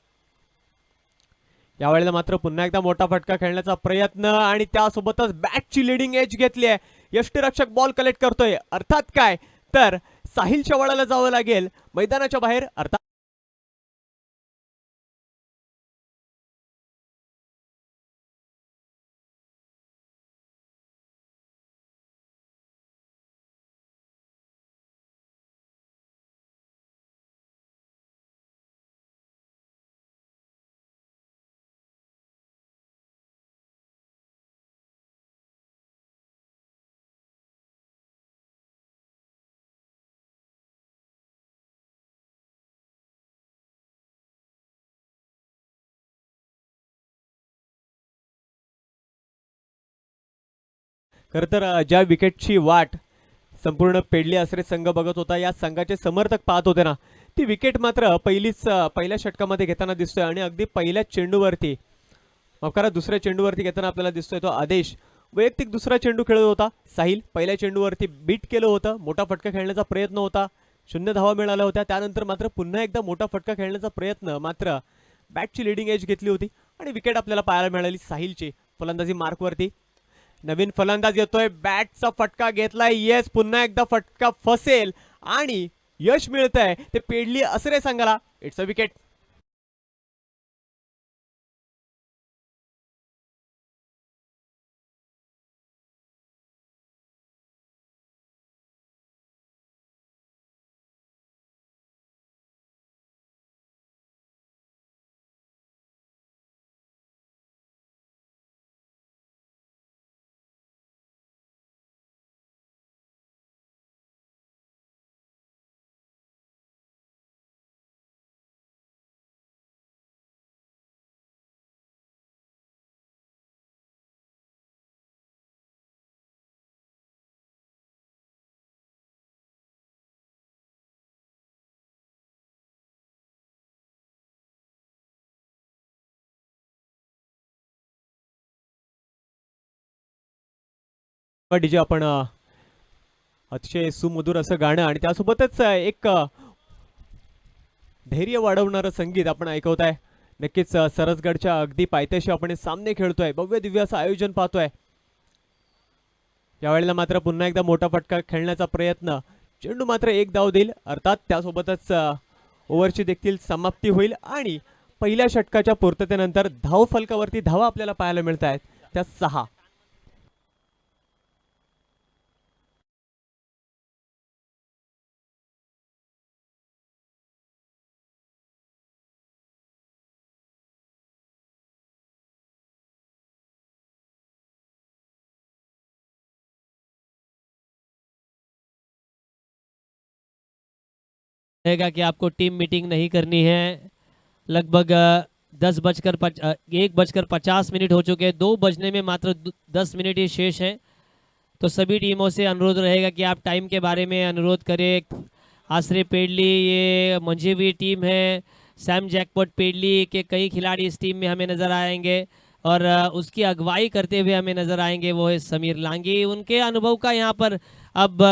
यावेळेला मात्र पुन्हा एकदा मोठा फटका खेळण्याचा प्रयत्न आणि त्यासोबतच बॅटची लिडिंग एज घेतली आहे. यष्टीरक्षक बॉल कलेक्ट करतोय. अर्थात काय तर साहिल शेवाळाला जावं लागेल मैदानाच्या बाहेर. अर्थात खरं तर ज्या विकेटची वाट संपूर्ण पेडली आसरे संघ बघत होता, या संघाचे समर्थक पाहत होते ना, ती विकेट मात्र पहिल्या षटकामध्ये घेताना दिसतोय. आणि अगदी पहिल्या चेंडूवरती, माफ करा, दुसऱ्या चेंडूवरती घेताना आपल्याला दिसतोय तो आदेश वैयक्तिक दुसरा चेंडू खेळत होता. साहिल पहिल्या चेंडूवरती बीट केलं होतं. मोठा फटका खेळण्याचा प्रयत्न होता. 0 धावा मिळाल्या होत्या. त्यानंतर मात्र पुन्हा एकदा मोठा फटका खेळण्याचा प्रयत्न, मात्र बॅटची लिडिंग एज घेतली होती आणि विकेट आपल्याला पाहायला मिळाली साहिलची. फलंदाजी मार्कवरती नवीन फलंदाज येतोय. बॅटचा फटका घेतलाय. येस, पुन्हा एकदा फटका फसेल आणि यश मिळतंय ते पेडली आसरे संघाला. It's a wicket. डीजे आपण अतिशय सुमधुर असं गाणं आणि त्यासोबतच एक धैर्य वाढवणारं संगीत आपण ऐकवताय. नक्कीच सरसगडच्या अगदी पायथ्याशी आपण हे सामने खेळतोय. भव्य दिव्य असं आयोजन पाहतोय. यावेळेला मात्र पुन्हा एकदा मोठा फटका खेळण्याचा प्रयत्न. चेंडू मात्र एक धाव देईल. अर्थात त्यासोबतच ओव्हरची देखील समाप्ती होईल आणि पहिल्या षटकाच्या पूर्ततेनंतर धाव फलकावरती धावा आपल्याला पाहायला मिळत आहेत. त्या 6. रहेगा कि आपको टीम मीटिंग नहीं करनी है. लगभग 1 बजकर 50 मिनट हो चुके हैं. 2 बजने में मात्र 10 मिनट ही शेष हैं. तो सभी टीमों से अनुरोध रहेगा कि आप टाइम के बारे में अनुरोध करें. आसरे पेडली ये मंझी हुई टीम है. सैम जैकपॉट पेडली के कई खिलाड़ी इस टीम में हमें नज़र आएंगे और उसकी अगुवाई करते हुए हमें नज़र आएंगे वो है समीर लांगी. उनके अनुभव का यहाँ पर अब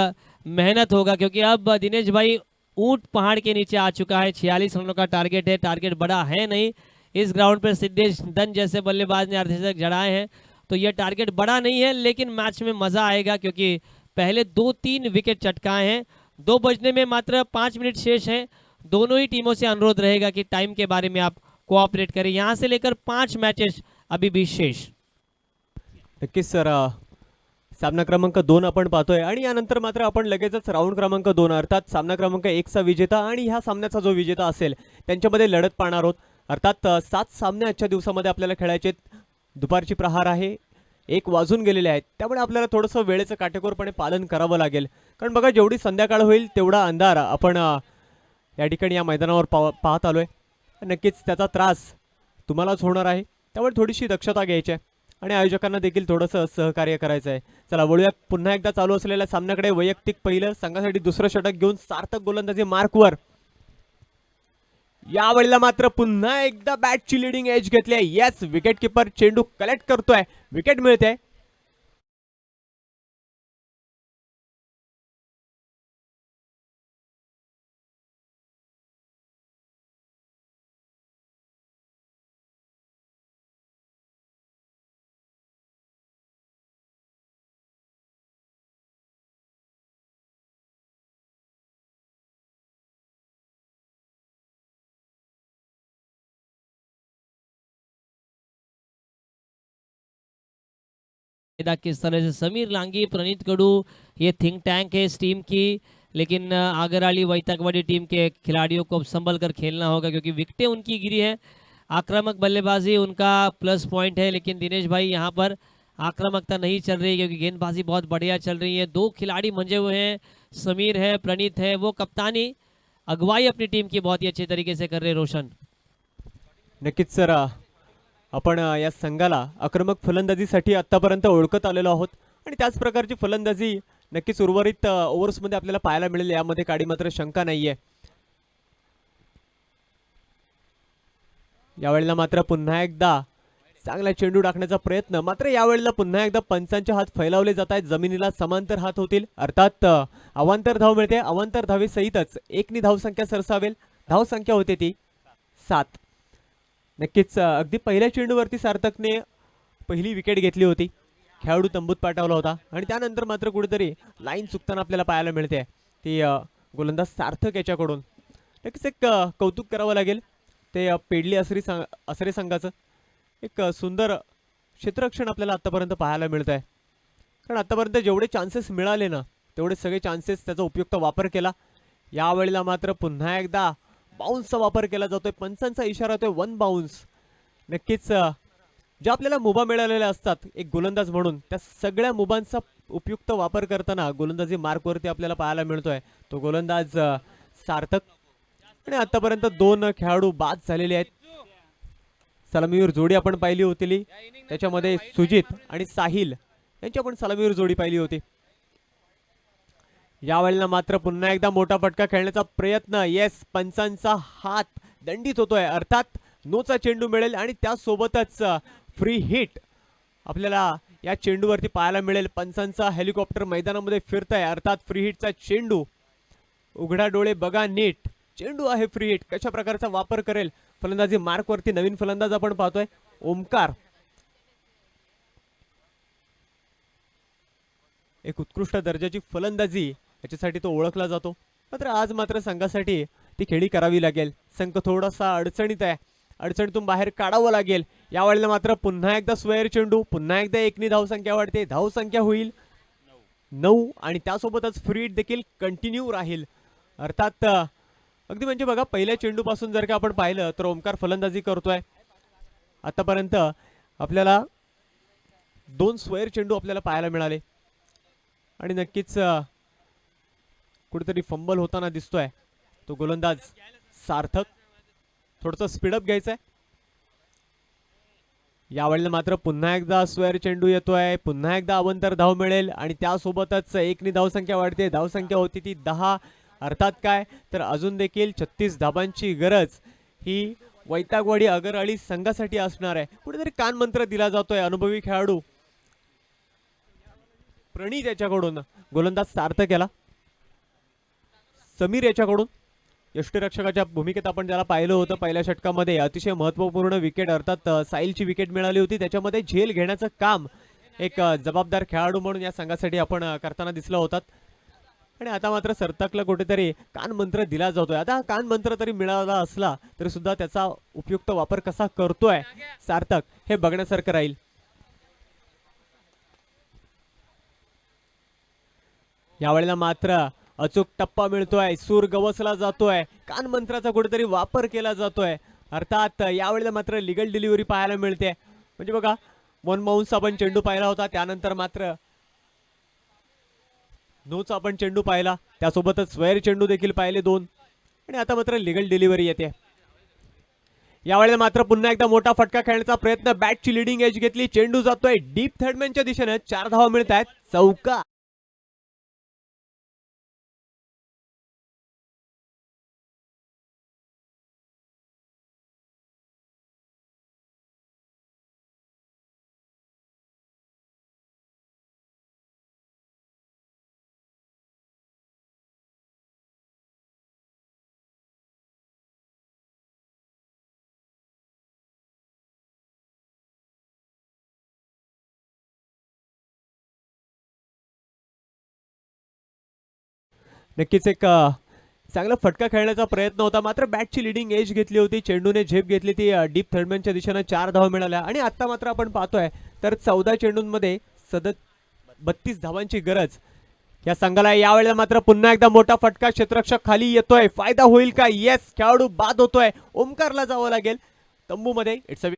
मेहनत होगा क्योंकि अब दिनेश भाई ऊंट पहाड़ के नीचे आ चुका है. 46 रनों का टारगेट है. टारगेट बड़ा है नहीं. इस ग्राउंड पर सिद्धेश दन जैसे बल्लेबाज ने अर्धशतक जड़ाए हैं तो यह टारगेट बड़ा नहीं है, लेकिन मैच में मज़ा आएगा क्योंकि पहले 2-3 विकेट चटकाए हैं. 2 बजने में मात्र 5 मिनट शेष हैं. दोनों ही टीमों से अनुरोध रहेगा कि टाइम के बारे में आप कोऑपरेट करें. यहाँ से लेकर 5 मैचेस अभी भी शेष. नक्कीच सर, सामना क्रमांक 2 आपण पाहतोय आणि यानंतर मात्र आपण लगेचच राऊंड क्रमांक 2 अर्थात सामना क्रमांक 1 चा विजेता आणि ह्या सामन्याचा जो विजेता असेल त्यांच्यामध्ये लढत पाहणार आहोत. अर्थात 7 सामने आजच्या दिवसामध्ये आपल्याला खेळायचे आहेत. दुपारची प्रहार आहे, 1 वाजून गेलेले आहेत, त्यामुळे आपल्याला थोडंसं वेळेचं काटेकोरपणे पालन करावं लागेल. कारण बघा जेवढी संध्याकाळ होईल तेवढा अंधार आपण या ठिकाणी या मैदानावर पाहत आलोय. नक्कीच त्याचा त्रास तुम्हालाच होणार आहे, त्यामुळे थोडीशी दक्षता घ्यायची आहे आणि आयोजकांना देखील थोडंसं सहकार्य करायचं आहे. चला वळूया पुन्हा एकदा चालू असलेल्या सामन्याकडे. वैयक्तिक पहिलं, संघासाठी दुसरं षटक घेऊन सार्थक गोलंदाजी मार्कवर. यावेळेला मात्र पुन्हा एकदा बॅटची लिडिंग एज घेतली आहे. येस, विकेट किपर चेंडू कलेक्ट करतोय, विकेट मिळते. किस तरह से समीर लांगी, प्रणीत कडू, ये थिंक टैंक है इस टीम की, लेकिन आगरवाली वैतकवाड़ी टीम के खिलाड़ियों को अब संभल कर खेलना होगा क्योंकि विकेटें उनकी गिरी है. आक्रामक बल्लेबाजी उनका प्लस पॉइंट है, लेकिन दिनेश भाई यहाँ पर आक्रामकता नहीं चल रही क्योंकि गेंदबाजी बहुत बढ़िया चल रही है. 2 खिलाड़ी मंजे हुए हैं, समीर है, प्रणीत है, वो कप्तानी अगुवाई अपनी टीम की बहुत ही अच्छे तरीके से कर रहे. रोशन नक्कीच सर, आपण या संघाला आक्रमक फलंदाजीसाठी आतापर्यंत ओळखत आलेलो आहोत आणि त्याच प्रकारची फलंदाजी नक्कीच उर्वरित ओव्हर्समध्ये आपल्याला पाहायला मिळेल, यामध्ये काडी मात्र शंका नाहीये. यावेळेला मात्र पुन्हा एकदा चांगला चेंडू टाकण्याचा प्रयत्न, मात्र यावेळेला पुन्हा एकदा पंचांचे हात फैलावले जात आहेत, जमिनीला समांतर हात होतील. अर्थात अवांतर धाव मिळते, अवांतर धावेसहितच 1 नी धावसंख्या सरसावेल. धावसंख्या होते ती 7. नक्कीच अगदी पहिल्या चेंडूवरती सार्थकने पहिली विकेट घेतली होती, खेळाडू तंबूत पाठवला होता आणि त्यानंतर मात्र कुठेतरी लाईन चुकताना आपल्याला पाहायला मिळते ती गोलंदाज सार्थक याच्याकडून. नक्कीच एक कौतुक करावं लागेल ते पेडली असरे संघाचं. एक सुंदर क्षेत्ररक्षण आपल्याला आतापर्यंत पाहायला मिळत आहे, कारण आतापर्यंत जेवढे चान्सेस मिळाले ना तेवढे सगळे चान्सेस त्याचा उपयुक्त वापर केला. यावेळेला मात्र पुन्हा एकदा बाउन्सचा वापर केला जातोय, पंचांचा इशारा होतोय 1 बाउन्स. नक्कीच ज्या आपल्याला मुभा मिळालेल्या असतात एक गोलंदाज म्हणून, त्या सगळ्या मुभांचा उपयुक्त वापर करताना गोलंदाजी मार्कवरती आपल्याला पाहायला मिळतोय तो गोलंदाज सार्थक. आणि आतापर्यंत 2 खेळाडू बाद झालेले आहेत. सलामीवर जोडी आपण पाहिली होती, त्याच्यामध्ये सुजित आणि साहिल यांची आपण सलामीवर जोडी पाहिली होती. यावेळेला मात्र पुन्हा एकदा मोठा फटका खेळण्याचा प्रयत्न. येस, पंचांचा हात दंडित होतोय, अर्थात नोचा चेंडू मिळेल आणि त्यासोबतच फ्री हिट आपल्याला या चेंडूवरती पाहायला मिळेल. पंचांचा हेलिकॉप्टर मैदानामध्ये फिरतय, अर्थात फ्री हिटचा चेंडू. उघडा डोळे बघा नीट, चेंडू आहे फ्री हिट. कशा प्रकारचा वापर करेल फलंदाजी मार्कवरती नवीन फलंदाज आपण पाहतोय ओमकार. एक उत्कृष्ट दर्जाची फलंदाजी याच्यासाठी तो ओळखला जातो, मात्र आज मात्र संघासाठी ती खेळी करावी लागेल. संघ थोडासा अडचणीत आहे, अडचणीतून बाहेर काढावं लागेल. यावेळेला मात्र पुन्हा एकदा स्क्वेअर चेंडू, पुन्हा एकदा 1 नी धावसंख्या वाढते, धावसंख्या होईल 9 आणि त्यासोबतच फ्री हिट देखील कंटिन्यू राहील. अर्थात अगदी म्हणजे बघा पहिल्या चेंडूपासून जर का आपण पाहिलं तर ओमकार फलंदाजी करतोय. आतापर्यंत आपल्याला 2 स्क्वेअर चेंडू आपल्याला पाहायला मिळाले आणि नक्कीच कुठेतरी फंबल होताना दिसतोय तो गोलंदाज सार्थक. थोडंसं स्पीडअप घ्यायचंय. यावेळेला मात्र पुन्हा एकदा स्क्वेअर चेंडू येतोय, पुन्हा एकदा अवंतर धाव मिळेल आणि त्यासोबतच 1 नी धावसंख्या वाढते. धावसंख्या होती ती 10. अर्थात काय तर अजून देखील 36 धाबांची गरज ही वैतागवाडी आगरवाडी संघासाठी असणार आहे. कुठेतरी कान मंत्र दिला जातोय. अनुभवी खेळाडू प्रणीत याच्याकडून गोलंदाज सार्थक याला, समीर याच्याकडून यष्टीरक्षकाच्या भूमिकेत आपण ज्याला पाहिलं होतं पहिल्या षटकामध्ये अतिशय महत्त्वपूर्ण विकेट, अर्थात साहिलची विकेट मिळाली होती, त्याच्यामध्ये झेल घेण्याचं काम एक जबाबदार खेळाडू म्हणून या संघासाठी आपण करताना दिसला होतात. आणि आता मात्र सार्थकला कुठेतरी कान मंत्र दिला जातोय. आता कान मंत्र तरी मिळाला असला तरी सुद्धा त्याचा उपयुक्त वापर कसा करतोय सार्थक हे बघण्यासारखं राहील. यावेळेला मात्र अचूक टप्पा मिळतोय, सूर गवसला जातोय, कान मंत्राचा कुठेतरी वापर केला जातोय. अर्थात यावेळेला मात्र लिगल डिलिव्हरी पाहायला मिळते. म्हणजे बघा, वन बाउन्स आपण चेंडू पाहिला होता, त्यानंतर मात्र नोचा आपण चेंडू पाहिला, त्यासोबतच स्क्वेअर चेंडू देखील पाहिले 2, आणि आता मात्र लिगल डिलिव्हरी येते. यावेळेला मात्र पुन्हा एकदा मोठा फटका खेळण्याचा प्रयत्न, बॅटची लिडिंग एज घेतली, चेंडू जातोय डीप थर्डमॅनच्या दिशेने, 4 धावा मिळत आहेत, चौका. नक्कीच एक चांगला फटका खेळण्याचा प्रयत्न होता, मात्र बॅटची लिडिंग एज घेतली होती, चेंडूने झेप घेतली ती डीप थर्डमॅनच्या दिशेने, 4 धावा मिळाल्या. आणि आता मात्र आपण पाहतोय तर 14 चेंडूंमध्ये 32 धावांची गरज या संघाला. यावेळेला मात्र पुन्हा एकदा मोठा फटका, क्षेत्ररक्षक खाली येतोय, फायदा होईल का? येस, खेळाडू बाद होतोय, ओमकारला जावं लागेल तंबूमध्ये. इट्स अ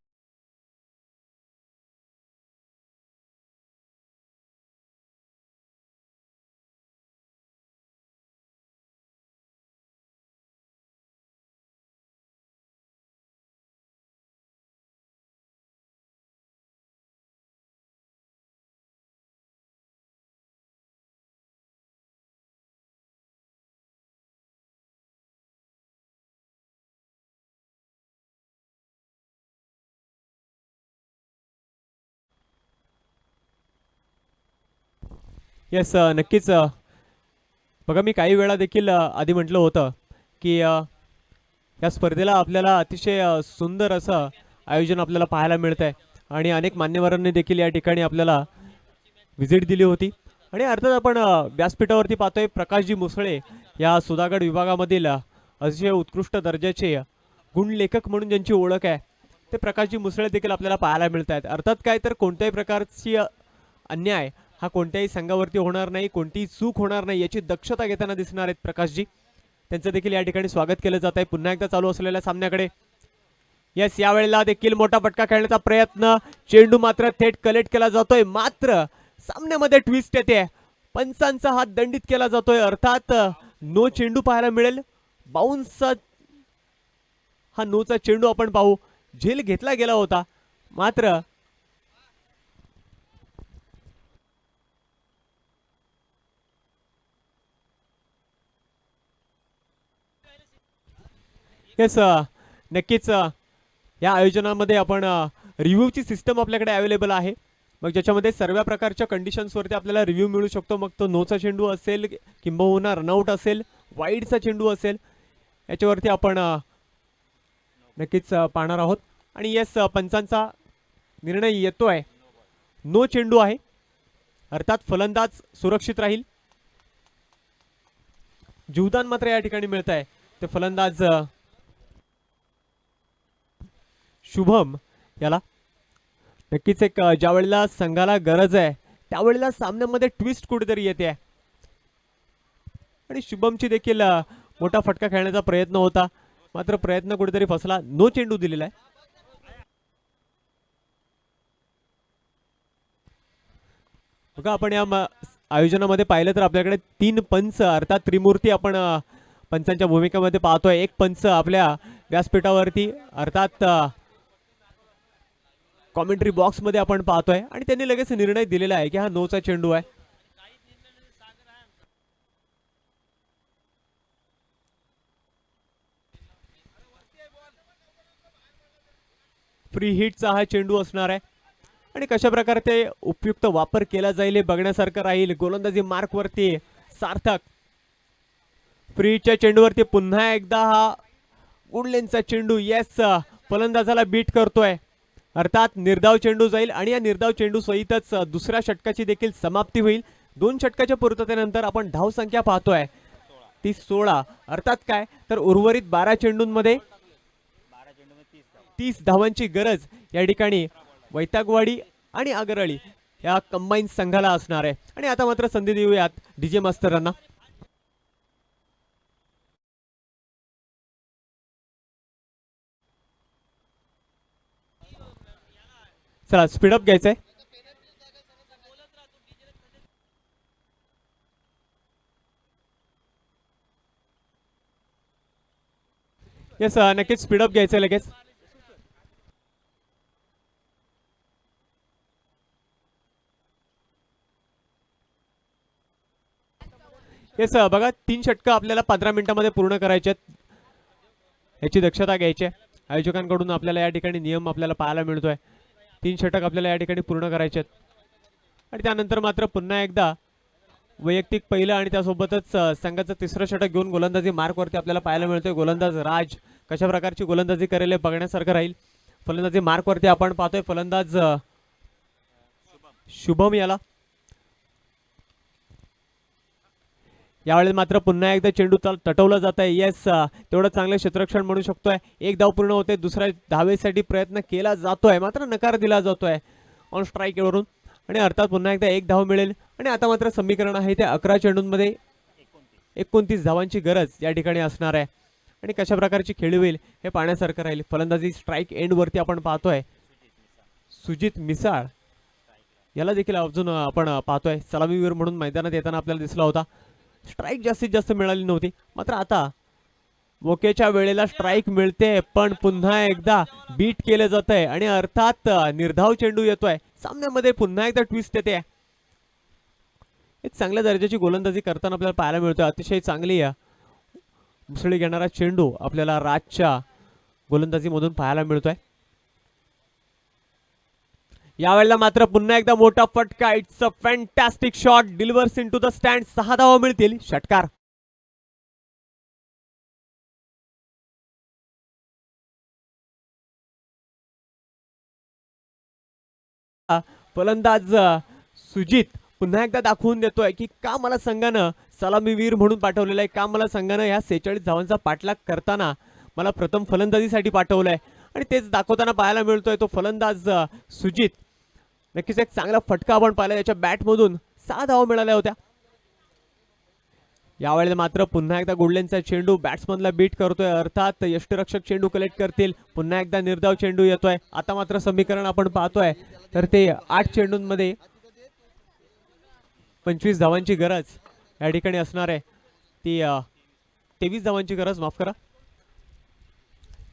येस, नक्कीच. बघा, मी काही वेळा देखील आधी म्हटलं होतं की या स्पर्धेला आपल्याला अतिशय सुंदर असं आयोजन आपल्याला पाहायला मिळत आहे, आणि अनेक मान्यवरांनी देखील या ठिकाणी आपल्याला व्हिजिट दिली होती. आणि अर्थात आपण व्यासपीठावरती पाहतोय प्रकाशजी मुसळे या सुधागड विभागामधील अतिशय उत्कृष्ट दर्जाचे गुणलेखक म्हणून ज्यांची ओळख आहे, ते प्रकाशजी मुसळे देखील आपल्याला पाहायला मिळत आहेत. अर्थात काय तर कोणत्याही प्रकारची अन्याय हा कोणत्याही संघावरती होणार नाही, कोणतीही चूक होणार नाही याची दक्षता घेताना दिसणार आहेत प्रकाशजी. त्यांचं देखील या ठिकाणी स्वागत केलं जात आहे पुन्हा एकदा चालू असलेल्या सामन्याकडे. येस, यावेळेला देखील मोठा फटका खेळण्याचा प्रयत्न, चेंडू मात्र थेट कलेक्ट केला जातोय, मात्र सामन्यामध्ये ट्विस्ट येते, पंचांचा हात दंडित केला जातोय. अर्थात नो चेंडू पाहायला मिळेल. बाउन्स हा नोचा चेंडू आपण पाहू, झेल घेतला गेला होता, मात्र येस, नक्कीच. या आयोजनामध्ये आपण रिव्ह्यूची सिस्टम आपल्याकडे अवेलेबल आहे, मग ज्याच्यामध्ये सर्व प्रकारच्या कंडिशन्सवरती आपल्याला रिव्ह्यू मिळू शकतो. मग तो नोचा चेंडू असेल, किंबहुना रनआउट असेल, वाईडचा चेंडू असेल, याच्यावरती आपण नक्कीच पाहणार आहोत. आणि येस, पंचांचा निर्णय येतोय, नो चेंडू आहे, अर्थात फलंदाज सुरक्षित राहील. जीवदान मात्र या ठिकाणी मिळत आहे, ते फलंदाज शुभम याला. नक्कीच एक ज्या वेळेला संघाला गरज आहे त्यावेळेला सामन्यामध्ये ट्विस्ट कुठेतरी येते, आणि शुभमची देखील मोठा फटका खेळण्याचा प्रयत्न होता, मात्र प्रयत्न कुठेतरी फसला, नो चेंडू दिलेला आहे. बघा, आपण या आयोजनामध्ये पाहिलं तर आपल्याकडे 3 पंच अर्थात त्रिमूर्ती आपण पंचांच्या भूमिकेमध्ये पाहतोय. एक पंच आपल्या व्यासपीठावरती अर्थात कॉमेंट्री बॉक्स मध्ये आपण पाहतोय, आणि त्यांनी लगेच निर्णय दिलेला आहे की हा नोचा चेंडू आहे. फ्री हिटचा हा चेंडू असणार आहे, आणि कशा प्रकारे ते उपयुक्त वापर केला जाईल हे बघण्यासारखं राहील. गोलंदाजी मार्क वरती सार्थक, फ्री हिटच्या चेंडूवरती पुन्हा एकदा हा गुडलेनचा चेंडू. येस, फलंदाजाला बीट करतोय, अर्थात निर्धाव चेंडू जाईल, आणि या निर्धाव चेंडू सहितच दुसऱ्या षटकाची देखील समाप्ती होईल. 2 षटकाच्या पूर्ततेनंतर आपण धाव संख्या पाहतोय ती 16, अर्थात काय तर उर्वरित 12 चेंडूंमध्ये 30 धावांची गरज या ठिकाणी. वैतागवाडी आणि आगरळी या कंबाईन संघाला असणार आहे. आणि आता मात्र संधी देऊयात डीजे मास्तरांना. चला स्पीडअप घ्यायचंय. येस नक्कीच स्पीडअप घ्यायचंय लगेच. येस बघा 3 षटकं आपल्याला 15 मिनिटांमध्ये पूर्ण करायचे आहेत. याची दक्षता घ्यायची आहे. आयोजकांकडून आपल्याला या ठिकाणी नियम आपल्याला पाहायला मिळतोय. 3 षटक आपल्याला या ठिकाणी पूर्ण करायचे आहेत. आणि त्यानंतर मात्र पुन्हा एकदा वैयक्तिक पहिलं आणि त्यासोबतच संघाचं तिसरं षटक घेऊन गोलंदाजी मार्कवरती आपल्याला पाहायला मिळतोय. गोलंदाज राज कशा प्रकारची गोलंदाजी करेल हे बघण्यासारखं राहील. फलंदाजी मार्कवरती आपण पाहतोय फलंदाज शुभम याला. यावेळेस मात्र पुन्हा एकदा चेंडू तटवला जात आहे. येस तेवढं चांगलं क्षेत्ररक्षण म्हणू शकतोय. एक धाव पूर्ण होते. दुसऱ्या धावेसाठी प्रयत्न केला जातोय मात्र नकार दिला जातोय ऑन स्ट्राईक वरून. आणि अर्थात पुन्हा एकदा एक धाव मिळेल. आणि आता मात्र समीकरण आहे ते 11 चेंडूंमध्ये 29 धावांची गरज या ठिकाणी असणार आहे. आणि कशा प्रकारची खेळी होईल हे पाहण्यासारखं राहील. फलंदाजी स्ट्राईक एंड वरती आपण पाहतोय सुजित मिसाळ याला देखील अजून आपण पाहतोय सलामीवीर म्हणून मैदानात येताना आपल्याला दिसला होता. स्ट्राईक जास्तीत जास्त मिळाली नव्हती मात्र आता मोकेच्या वेळेला स्ट्राईक मिळते पण पुन्हा एकदा बीट केलं जात आहे. आणि अर्थात निर्धाव चेंडू येतोय. सामन्यामध्ये पुन्हा एकदा ट्विस्ट येते. एक चांगल्या दर्जाची गोलंदाजी करताना आपल्याला पाहायला मिळतोय. अतिशय चांगली मुसळी घेणारा चेंडू आपल्याला राजच्या गोलंदाजीमधून पाहायला मिळतोय. यावेळेला मात्र पुन्हा एकदा मोठा फटका. It's a fantastic shot delivers into the stand. 6 धावा मिळतील. षटकार. फलंदाज सुजित पुन्हा एकदा दाखवून देतोय की का मला संघानं सलामीवीर म्हणून पाठवलेलं आहे. का मला संघानं या 46 धावांचा पाठलाग करताना मला प्रथम फलंदाजीसाठी पाठवलंय. आणि तेच दाखवताना पाहायला मिळतोय तो फलंदाज सुजित. नक्कीच एक चांगला फटका आपण पाहिला. त्याच्या बॅटमधून 6 धावा मिळाल्या होत्या. यावेळेला मात्र पुन्हा एकदा गुडलेनचा चेंडू बॅट्समनला बीट करतोय. अर्थात यष्टिरक्षक चेंडू कलेक्ट करतील. पुन्हा एकदा निर्धाव चेंडू येतोय. आता मात्र समीकरण आपण पाहतोय तर ते 8 चेंडूंमध्ये 25 धावांची गरज या ठिकाणी असणार आहे. ती 23 धावांची गरज माफ करा.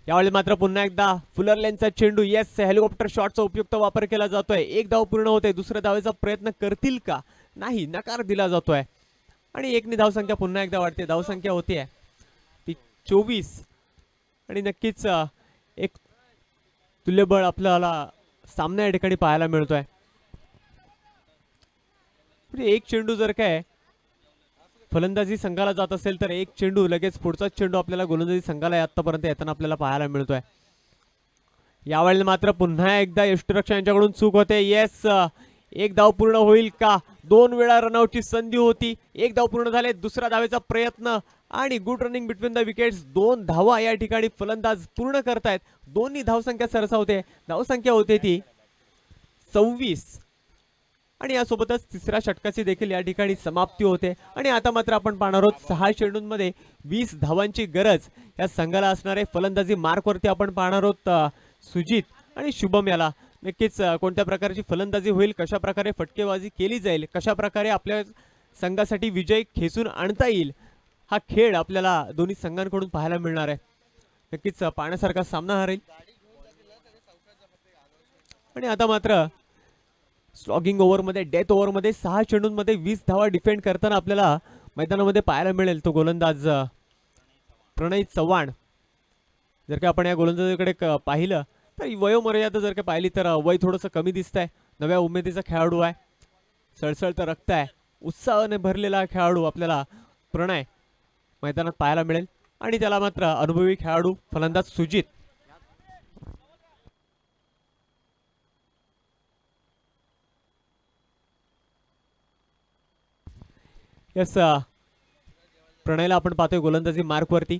यावेळी मात्र पुन्हा एकदा फुलरलेनचा चेंडू. येस हेलिकॉप्टर शॉटचा उपयुक्त वापर केला जातोय. एक धाव पूर्ण होते. दुसऱ्या धावेचा प्रयत्न करतील का नाही नकार दिला जातोय. आणि एकनी धावसंख्या पुन्हा एकदा वाढते. धावसंख्या होते ती 24. आणि नक्कीच एक तुल्यबळ आपल्याला सामना या ठिकाणी पाहायला मिळतोय. म्हणजे एक चेंडू जर काय फलंदाजी संघाला जात असेल तर एक चेंडू लगेच पुढचाच चेंडू आपल्याला गोलंदाजी संघाला आतापर्यंत येताना आपल्याला पाहायला मिळतोय. यावेळेला मात्र पुन्हा एकदा यष्टिरक्षक यांच्याकडून चूक होते. येस एक धाव पूर्ण होईल का. 2 वेळा रनआउटची संधी होती. एक धाव पूर्ण झाले. दुसरा धावेचा प्रयत्न आणि good running between the wickets. 2 धावा या ठिकाणी फलंदाज पूर्ण करतायत. दोन्ही धावसंख्या सरसावते. धावसंख्या होते ती 26. आणि यासोबतच तिसऱ्या षटकाची देखील या ठिकाणी समाप्ती होते. आणि आता मात्र आपण पाहणार आहोत 6 चेंडूंमध्ये 20 धावांची गरज या संघाला असणार आहे. फलंदाजी मार्कवरती आपण पाहणार आहोत सुजित आणि शुभम याला. नक्कीच कोणत्या प्रकारची फलंदाजी होईल, कशा प्रकारे फटकेबाजी केली जाईल, कशा प्रकारे आपल्या संघासाठी विजय खेचून आणता येईल, हा खेळ आपल्याला दोन्ही संघांकडून पाहायला मिळणार आहे. नक्कीच पाहण्यासारखा सामना हा राहील. आणि आता मात्र स्लॉगिंग ओव्हरमध्ये डेथ ओव्हरमध्ये 6 चेंडूंमध्ये 20 धावा डिफेंड करताना आपल्याला मैदानामध्ये पाहायला मिळेल तो गोलंदाज प्रणय चव्हाण. जर का आपण या गोलंदाजीकडे पाहिलं तर वयोमर्यादा जर का पाहिली तर वय थोडंसं कमी दिसतंय. नव्या उमेदीचा खेळाडू आहे. सळसळतं रक्त आहे. उत्साहाने भरलेला खेळाडू आपल्याला प्रणय मैदानात पाहायला मिळेल. आणि त्याला मात्र अनुभवी खेळाडू फलंदाज सुजित. यस प्रणयला आपण पाहतोय गोलंदाजी मार्कवरती.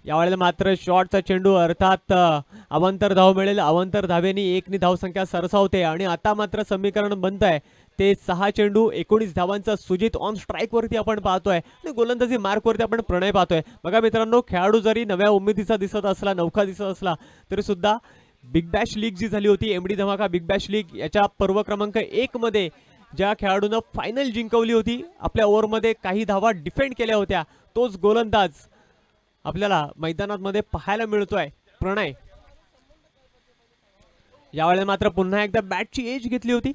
यावेळेला मात्र शॉटचा चेंडू अर्थात अवांतर धाव मिळेल. अवांतर धावेनी 1 धावसंख्या सरसावते आणि आता मात्र समीकरण बनत आहे ते 6 चेंडू 19 धावांचा सुजित ऑन स्ट्राईक वरती आपण पाहतोय आणि गोलंदाजी मार्क वरती आपण प्रणय पाहतोय. बघा मित्रांनो, खेळाडू जरी नव्या उमेदीचा दिसत असला, नवखा दिसत असला तरी सुद्धा बिग बॅश लीग जी झाली होती, एमडी धमाका बिग बॅश लीग, याच्या पर्व क्रमांक 1 मध्ये ज्या खेळाडूनं फायनल जिंकवली होती, आपल्या ओव्हरमध्ये काही धावा डिफेंड केल्या होत्या, तोच गोलंदाज आपल्याला मैदानामध्ये पाहायला मिळतोय प्रणय. यावेळेला मात्र पुन्हा एकदा बॅटची एज घेतली होती,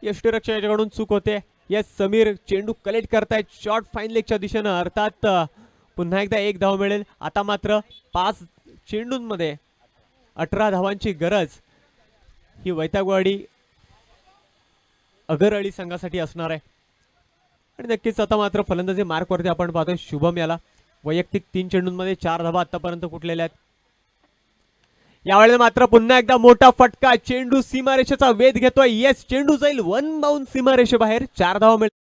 यष्टीरक्षक याच्याकडून चूक होते. यस, समीर चेंडू कलेक्ट करतायत शॉर्ट फाईन लेगच्या दिशेनं, अर्थात पुन्हा एकदा 1 धाव मिळेल. आता मात्र 5 चेंडूंमध्ये 18 धावांची गरज ही वैतागवाडी अगरअळी संघासाठी असणार आहे. आणि नक्कीच आता मात्र फलंदाजी मार्क वरती आपण पाहतोय शुभम याला. वैयक्तिक 3 चेंडूंमध्ये 4 धावा आतापर्यंत कुठलेल्या आहेत. यावेळेला मात्र पुन्हा एकदा मोठा फटका, चेंडू सीमारेषेचा वेध घेतोय. येस, चेंडू जाईल 1 बाउंड सीमारेषेबाहेर, 4 धावा मिळेल.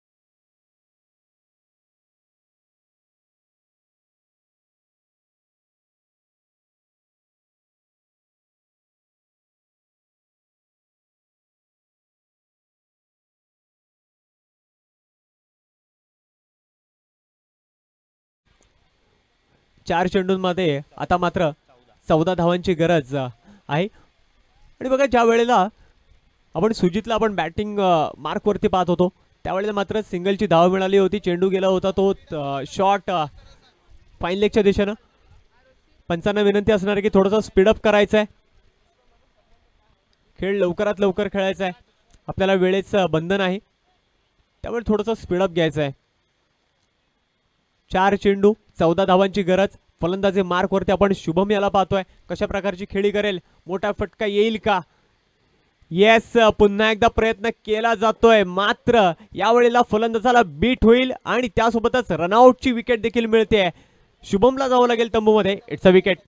चार चेंडूंमध्ये आता मात्र 14 धावांची गरज आहे. आणि बघा, ज्या वेळेला आपण सुजितला आपण बॅटिंग मार्क वरती पाहत होतो त्यावेळेला मात्र सिंगलची धाव मिळाली होती, चेंडू गेला होता तो शॉट फाईन लेगच्या दिशेनं. पंचांना विनंती असणार आहे की थोडंसं स्पीडअप करायचं आहे, खेळ लवकरात लवकर खेळायचा आहे, आपल्याला वेळेचं बंधन आहे, त्यामुळे थोडंसं स्पीडअप घ्यायचं आहे. 4 चेंडू 14 धावांची गरज. फलंदाजी मार्क वरती आपण शुभम याला पाहतोय, कशा प्रकारची खेळी करेल, मोठा फटका येईल का. येस, पुन्हा एकदा प्रयत्न केला जातोय, मात्र यावेळेला फलंदाजाला बीट होईल आणि त्यासोबतच रनआउटची विकेट देखील मिळते. शुभमला जावं लागेल तंबूमध्ये. It's a wicket.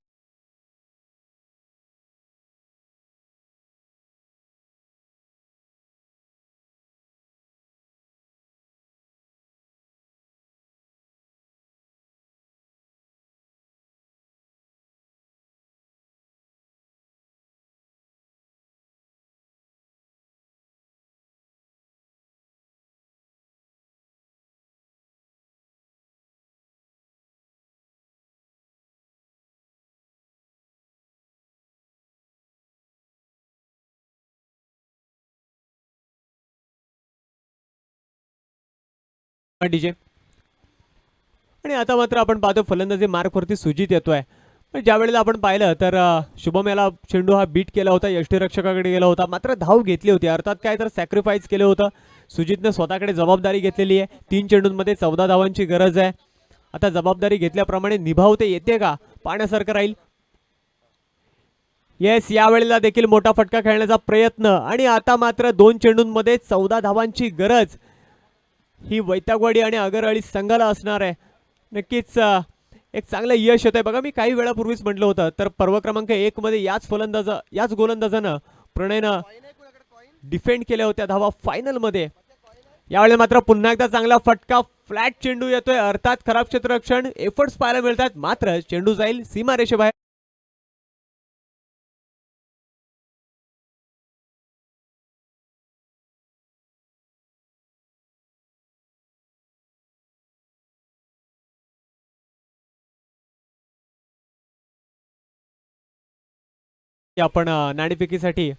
डीजे. आणि आता मात्र आपण पाहतो फलंदाजी मार्क वरती सुजित येतोय. पण ज्या वेळेला आपण पाहिलं तर शुभम याला चेंडू हा बीट केला होता, यष्टीरक्षकाकडे गेला होता, मात्र धाव घेतली होती, अर्थात काय तर सॅक्रिफाईस केलं होतं. सुजितने स्वतःकडे जबाबदारी घेतलेली आहे. 3 चेंडूंमध्ये 14 धावांची गरज आहे. आता जबाबदारी घेतल्याप्रमाणे निभावते येते का, पाहण्यासारखं राहील. येस, यावेळेला देखील मोठा फटका खेळण्याचा प्रयत्न आणि आता मात्र 2 चेंडूंमध्ये 14 धावांची गरज ही वैतागवाडी आणि अगरअळी संघाला असणार आहे. नक्कीच एक चांगलं यश येत आहे. बघा, मी काही वेळापूर्वीच म्हटलं होतं तर पर्व क्रमांक 1 मध्ये याच गोलंदाजानं प्रणयनं डिफेंड केल्या होत्या धावा फायनल मध्ये. यावेळेला मात्र पुन्हा एकदा चांगला फटका, फ्लॅट चेंडू येतोय, अर्थात खराब क्षेत्ररक्षण, एफर्ट्स पाहायला मिळतात, मात्र चेंडू जाईल सीमारेषेबाहेर. आपण नाणेफेकीसाठी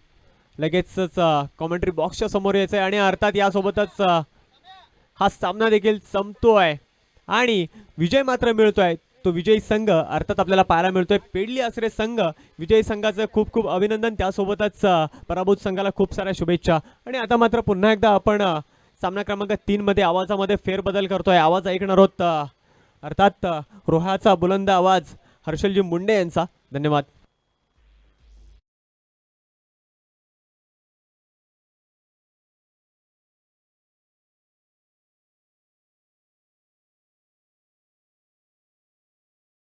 लगेचच कॉमेंट्री बॉक्सच्या समोर यायचं आहे आणि अर्थात यासोबतच हा सामना देखील संपतोय आणि विजय मात्र मिळतोय. तो विजयी संघ अर्थात आपल्याला पाहायला मिळतोय पेडली आसरे संघ. विजयी संघाचं खूप खूप अभिनंदन, त्यासोबतच पराभूत संघाला खूप साऱ्या शुभेच्छा. आणि आता मात्र पुन्हा एकदा आपण सामना क्रमांक 3 मध्ये आवाजामध्ये फेरबदल करतोय. आवाज ऐकणार आहोत अर्थात रोहाचा बुलंद आवाज हर्षलजी मुंडे यांचा. धन्यवाद.